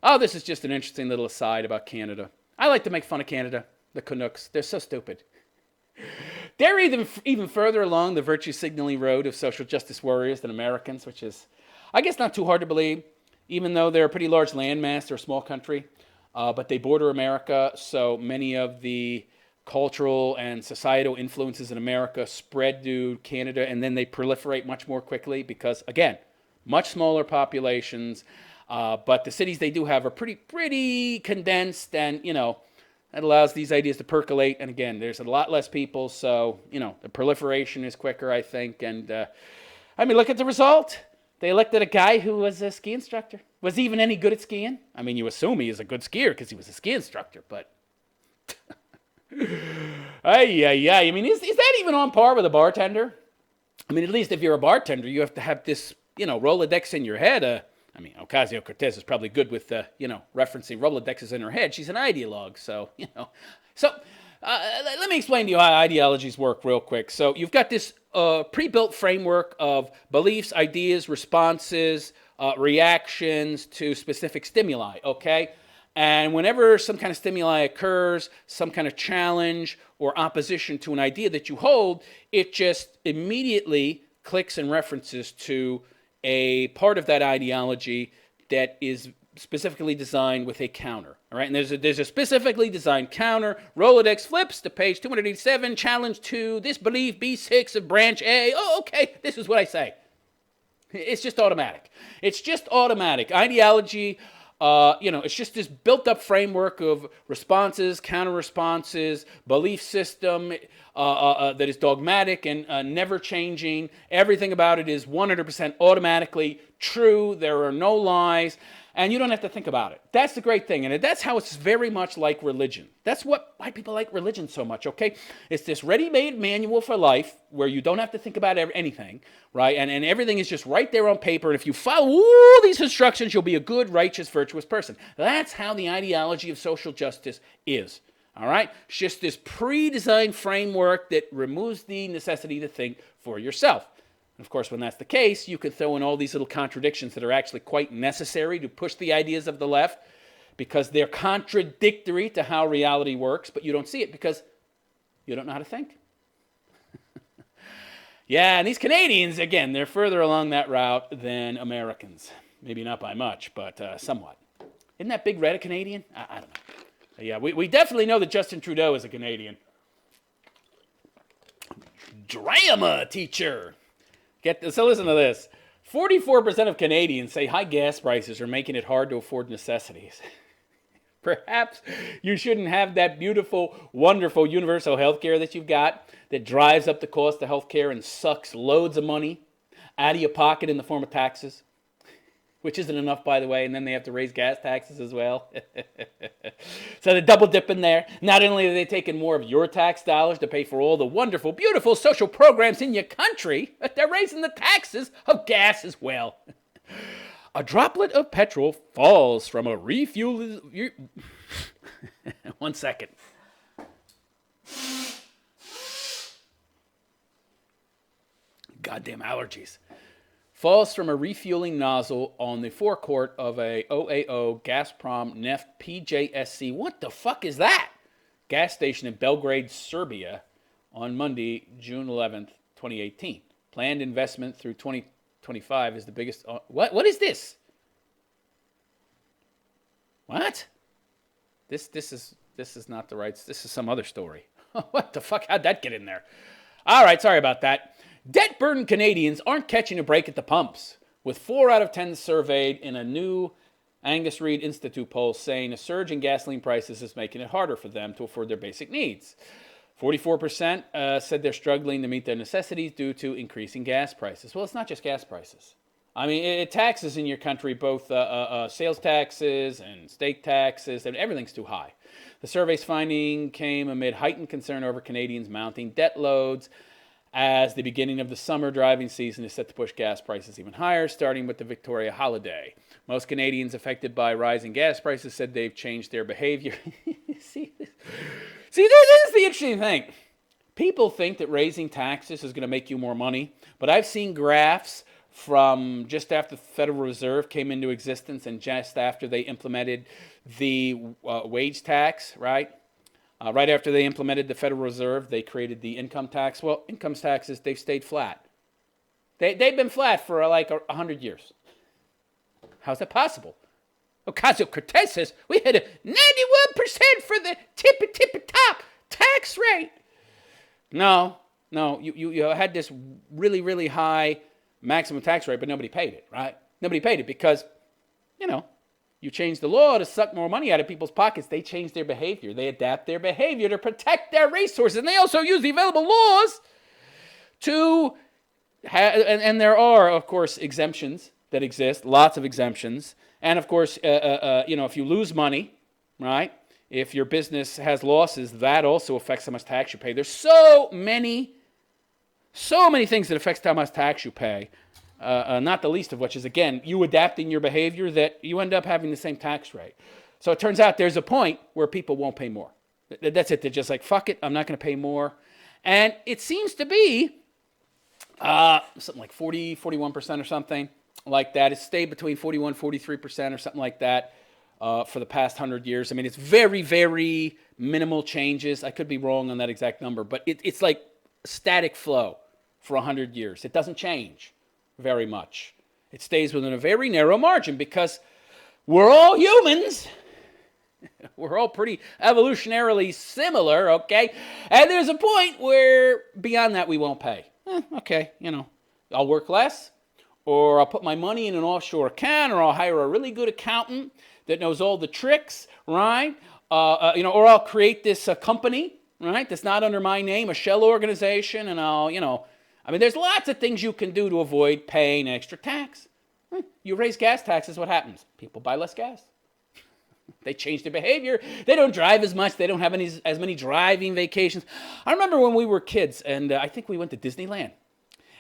Oh, this is just an interesting little aside about Canada. I like to make fun of Canada, the Canucks. They're so stupid. They're even further along the virtue signaling road of social justice warriors than Americans, which is, I guess, not too hard to believe, even though they're a pretty large landmass. They're a small country, but they border America, so many of the cultural and societal influences in America spread to Canada, and then they proliferate much more quickly because, again, much smaller populations. But the cities they do have are pretty condensed, and, that allows these ideas to percolate. And again, there's a lot less people, so, the proliferation is quicker, I think. And, look at the result. They elected a guy who was a ski instructor. Was he even any good at skiing? You assume he is a good skier because he was a ski instructor, but... Is that even on par with a bartender? At least if you're a bartender, you have to have this, Rolodex in your head. Ocasio-Cortez is probably good with, referencing Rolodexes in her head. She's an ideologue, so, let me explain to you how ideologies work real quick. So you've got this pre-built framework of beliefs, ideas, responses, reactions to specific stimuli, okay? And whenever some kind of stimuli occurs, some kind of challenge or opposition to an idea that you hold, it just immediately clicks and references to a part of that ideology that is specifically designed with a counter. All right, and there's a specifically designed counter. Rolodex flips to page 287, challenge to this belief, B6 of branch A. Oh, okay, this is what I say. It's just automatic. Ideology, it's just this built-up framework of responses, counter-responses, belief system that is dogmatic and never-changing. Everything about it is 100% automatically true. There are no lies, and you don't have to think about it. That's the great thing, and that's how it's very much like religion. That's why people like religion so much, okay? It's this ready-made manual for life where you don't have to think about anything, right? And everything is just right there on paper, and if you follow all these instructions, you'll be a good, righteous, virtuous person. That's how the ideology of social justice is, all right? It's just this pre-designed framework that removes the necessity to think for yourself. And of course, when that's the case, you could throw in all these little contradictions that are actually quite necessary to push the ideas of the left because they're contradictory to how reality works, but you don't see it because you don't know how to think. Yeah, and these Canadians, again, they're further along that route than Americans. Maybe not by much, but somewhat. Isn't that Big Red a Canadian? I don't know. Yeah, we definitely know that Justin Trudeau is a Canadian. Drama teacher. So listen to this. 44% of Canadians say high gas prices are making it hard to afford necessities. Perhaps you shouldn't have that beautiful, wonderful universal health care that you've got that drives up the cost of health care and sucks loads of money out of your pocket in the form of taxes, which isn't enough, by the way, and then they have to raise gas taxes as well. So they're double dipping there. Not only are they taking more of your tax dollars to pay for all the wonderful, beautiful social programs in your country, but they're raising the taxes of gas as well. A droplet of petrol falls from a refuel... 1 second. Goddamn allergies. Falls from a refueling nozzle on the forecourt of a OAO Gazprom Neft PJSC. What the fuck is that? Gas station in Belgrade, Serbia on Monday, June 11th, 2018. Planned investment through 2025 is the biggest... What is this? What? This is not the right... This is some other story. What the fuck? How'd that get in there? All right, sorry about that. Debt-burdened Canadians aren't catching a break at the pumps, with 4 out of 10 surveyed in a new Angus Reid Institute poll saying a surge in gasoline prices is making it harder for them to afford their basic needs. 44% said they're struggling to meet their necessities due to increasing gas prices. Well, it's not just gas prices. I mean, taxes in your country, both sales taxes and state taxes, and everything's too high. The survey's finding came amid heightened concern over Canadians' mounting debt loads as the beginning of the summer driving season is set to push gas prices even higher, starting with the Victoria holiday. Most Canadians affected by rising gas prices said they've changed their behavior. See, this is the interesting thing. People think that raising taxes is going to make you more money, but I've seen graphs from just after the Federal Reserve came into existence and just after they implemented the wage tax, right? Right after they implemented the Federal Reserve, they created the income tax. Well, income taxes, they've stayed flat. They've been flat for like 100 years. How's that possible? Ocasio-Cortez says we had a 91% for the tippy-top tax rate. No, you had this really, really high maximum tax rate, but nobody paid it, right? Nobody paid it because, you change the law to suck more money out of people's pockets. They change their behavior. They adapt their behavior to protect their resources. And they also use the available laws to and there are, of course, exemptions that exist, lots of exemptions. And, of course, if you lose money, right, if your business has losses, that also affects how much tax you pay. There's so many things that affects how much tax you pay. Not the least of which is, again, you adapting your behavior that you end up having the same tax rate. So it turns out there's a point where people won't pay more. That's it. They're just like, fuck it, I'm not going to pay more. And it seems to be something like 40, 41% or something like that. It's stayed between 41, 43% or something like that for the past 100 years. I mean, it's very, very minimal changes. I could be wrong on that exact number, but it's like static flow for 100 years. It doesn't change very much. It stays within a very narrow margin because we're all humans. We're all pretty evolutionarily similar, okay? And there's a point where beyond that we won't pay. Okay, I'll work less, or I'll put my money in an offshore account, or I'll hire a really good accountant that knows all the tricks, right? Or I'll create this company, right, that's not under my name, a shell organization, and I'll, there's lots of things you can do to avoid paying extra tax. You raise gas taxes, what happens? People buy less gas. They change their behavior. They don't drive as much. They don't have as many driving vacations. I remember when we were kids, and I think we went to Disneyland.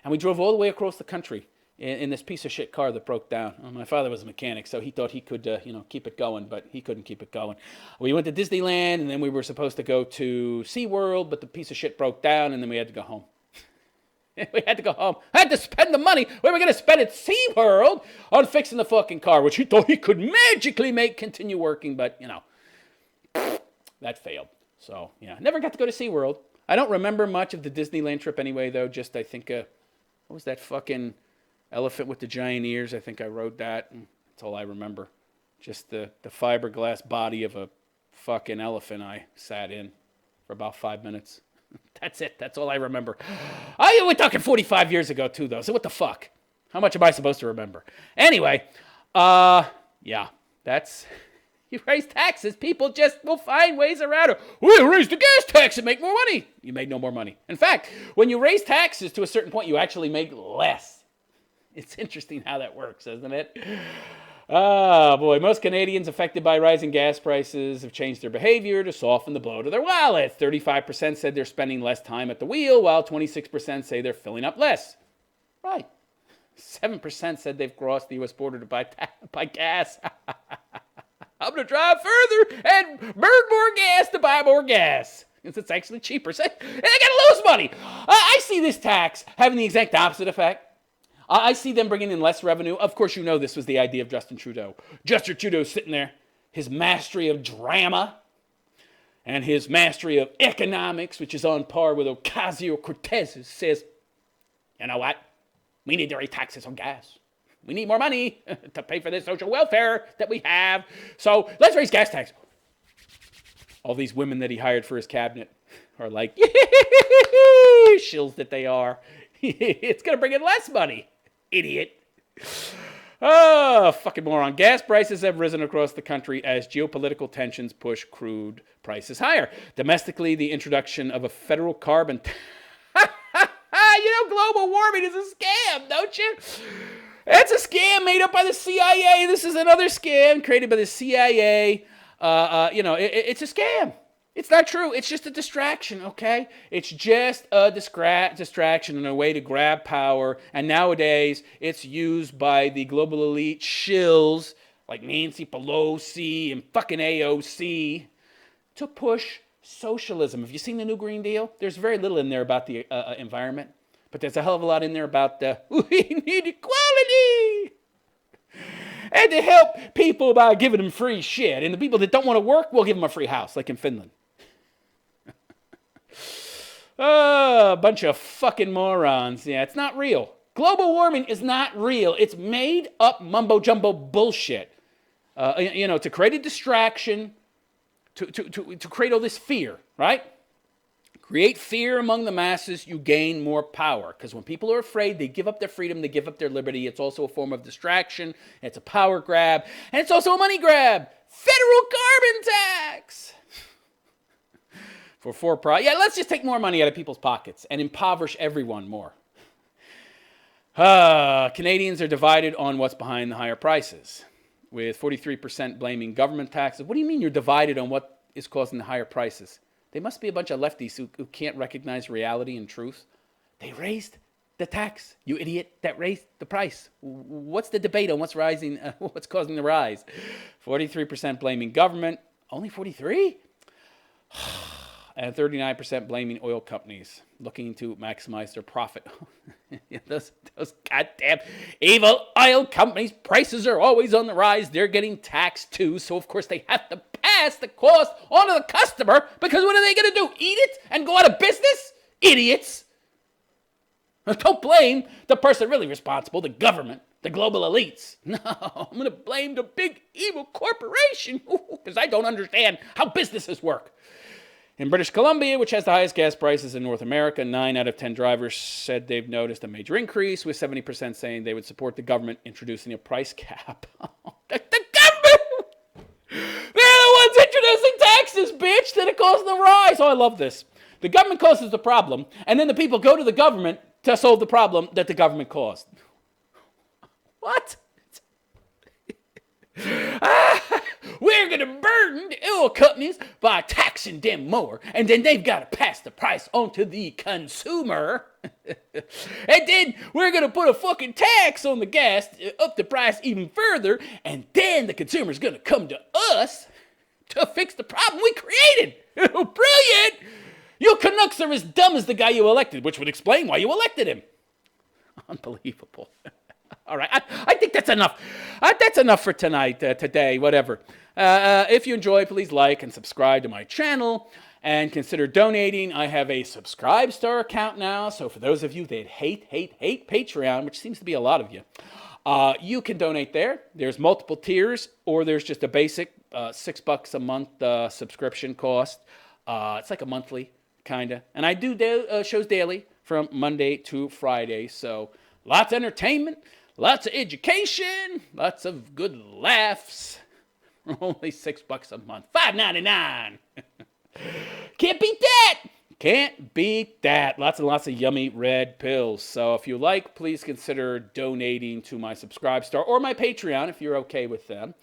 And we drove all the way across the country in this piece of shit car that broke down. Well, my father was a mechanic, so he thought he could, keep it going, but he couldn't keep it going. We went to Disneyland, and then we were supposed to go to SeaWorld, but the piece of shit broke down, and then we had to go home. We had to go home. I had to spend the money we were going to spend at SeaWorld on fixing the fucking car, which he thought he could magically make continue working, but, that failed. So, never got to go to SeaWorld. I don't remember much of the Disneyland trip anyway, though. Just, I think, what was that fucking elephant with the giant ears? I think I rode that. That's all I remember. Just the fiberglass body of a fucking elephant I sat in for about 5 minutes. That's it. That's all I remember. We're talking 45 years ago, too, though. So what the fuck? How much am I supposed to remember? Anyway, that's... You raise taxes, people just will find ways around it. We'll raise the gas tax and make more money. You made no more money. In fact, when you raise taxes to a certain point, you actually make less. It's interesting how that works, isn't it? Oh, boy. Most Canadians affected by rising gas prices have changed their behavior to soften the blow to their wallets. 35% said they're spending less time at the wheel, while 26% say they're filling up less. Right. 7% said they've crossed the U.S. border to buy gas. I'm going to drive further and burn more gas to buy more gas. It's actually cheaper. So, and they got to lose money. I see this tax having the exact opposite effect. I see them bringing in less revenue. Of course, you know this was the idea of Justin Trudeau. Justin Trudeau sitting there, his mastery of drama and his mastery of economics, which is on par with Ocasio-Cortez's, says, you know what? We need to raise taxes on gas. We need more money to pay for this social welfare that we have. So let's raise gas tax. All these women that he hired for his cabinet are like, shills that they are. It's going to bring in less money. Idiot. Oh, fucking moron. Gas prices have risen across the country as geopolitical tensions push crude prices higher. Domestically, the introduction of a federal carbon global warming is a scam, don't you? It's a scam made up by the CIA. This is another scam created by the CIA. It's a scam. It's not true. It's just a distraction, okay? It's just a distraction and a way to grab power. And nowadays, it's used by the global elite shills like Nancy Pelosi and fucking AOC to push socialism. Have you seen the new Green Deal? There's very little in there about the environment, but there's a hell of a lot in there about we need equality. And to help people by giving them free shit. And the people that don't want to work, we'll give them a free house, like in Finland. Oh, a bunch of fucking morons. Yeah, it's not real. Global warming is not real. It's made up mumbo-jumbo bullshit. To create a distraction, to create all this fear, right? Create fear among the masses, you gain more power. Because when people are afraid, they give up their freedom, they give up their liberty. It's also a form of distraction. It's a power grab. And it's also a money grab. Federal carbon tax. Let's just take more money out of people's pockets and impoverish everyone more. Canadians are divided on what's behind the higher prices, with 43% blaming government taxes. What do you mean you're divided on what is causing the higher prices? They must be a bunch of lefties who can't recognize reality and truth. They raised the tax, you idiot, that raised the price. What's the debate on what's rising, what's causing the rise? 43% blaming government, only 43? And 39% blaming oil companies looking to maximize their profit. those goddamn evil oil companies, prices are always on the rise. They're getting taxed too, so of course they have to pass the cost on to the customer, because what are they going to do, eat it and go out of business? Idiots. Don't blame the person really responsible, the government, the global elites. No, I'm going to blame the big evil corporation, because I don't understand how businesses work. In British Columbia, which has the highest gas prices in North America, 9 out of 10 drivers said they've noticed a major increase, with 70% saying they would support the government introducing a price cap. The government! They're the ones introducing taxes, bitch, that it caused the rise. Oh, I love this. The government causes the problem, and then the people go to the government to solve the problem that the government caused. What? We're going to burden the oil companies by taxing them more, and then they've got to pass the price on to the consumer. And then we're going to put a fucking tax on the gas, up the price even further, and then the consumer's going to come to us to fix the problem we created. Brilliant! You Canucks are as dumb as the guy you elected, which would explain why you elected him. Unbelievable. All right, I think that's enough. That's enough for tonight, today, whatever. If you enjoy, please like and subscribe to my channel and consider donating. I have a Subscribe Star account now, so for those of you that hate Patreon, which seems to be a lot of you, you can donate there. There's multiple tiers, or there's just a basic $6 a month subscription cost. It's like a monthly, kind of. And I do shows daily from Monday to Friday, so lots of entertainment. Lots of education, lots of good laughs. Only $6 a month, $5.99. Can't beat that. Can't beat that. Lots and lots of yummy red pills. So if you like, please consider donating to my Subscribe Star or my Patreon if you're okay with them.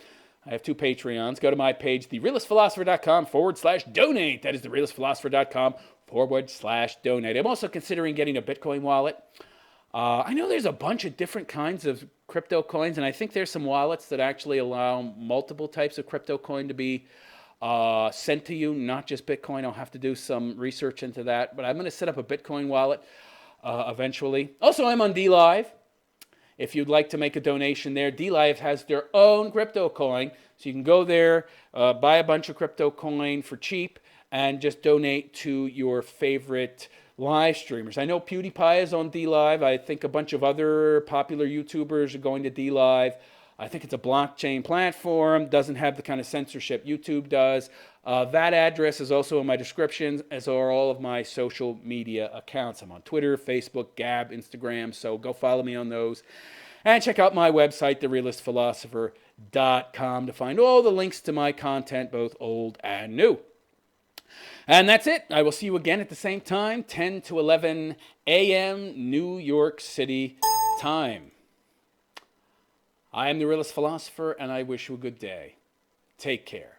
I have 2 Patreons. Go to my page, therealistphilosopher.com/donate. That is therealistphilosopher.com/donate. I'm also considering getting a Bitcoin wallet. I know there's a bunch of different kinds of crypto coins, and I think there's some wallets that actually allow multiple types of crypto coin to be sent to you, not just Bitcoin. I'll have to do some research into that, but I'm going to set up a Bitcoin wallet eventually. Also, I'm on DLive. If you'd like to make a donation there, DLive has their own crypto coin. So you can go there, buy a bunch of crypto coin for cheap, and just donate to your favorite live streamers. I know PewDiePie is on DLive. I think a bunch of other popular YouTubers are going to DLive. I think it's a blockchain platform, doesn't have the kind of censorship YouTube does. That address is also in my description, as are all of my social media accounts. I'm on Twitter, Facebook, Gab, Instagram, so go follow me on those. And check out my website, therealistphilosopher.com, to find all the links to my content, both old and new. And that's it. I will see you again at the same time, 10 to 11 a.m. New York City time. I am the Realist Philosopher, and I wish you a good day. Take care.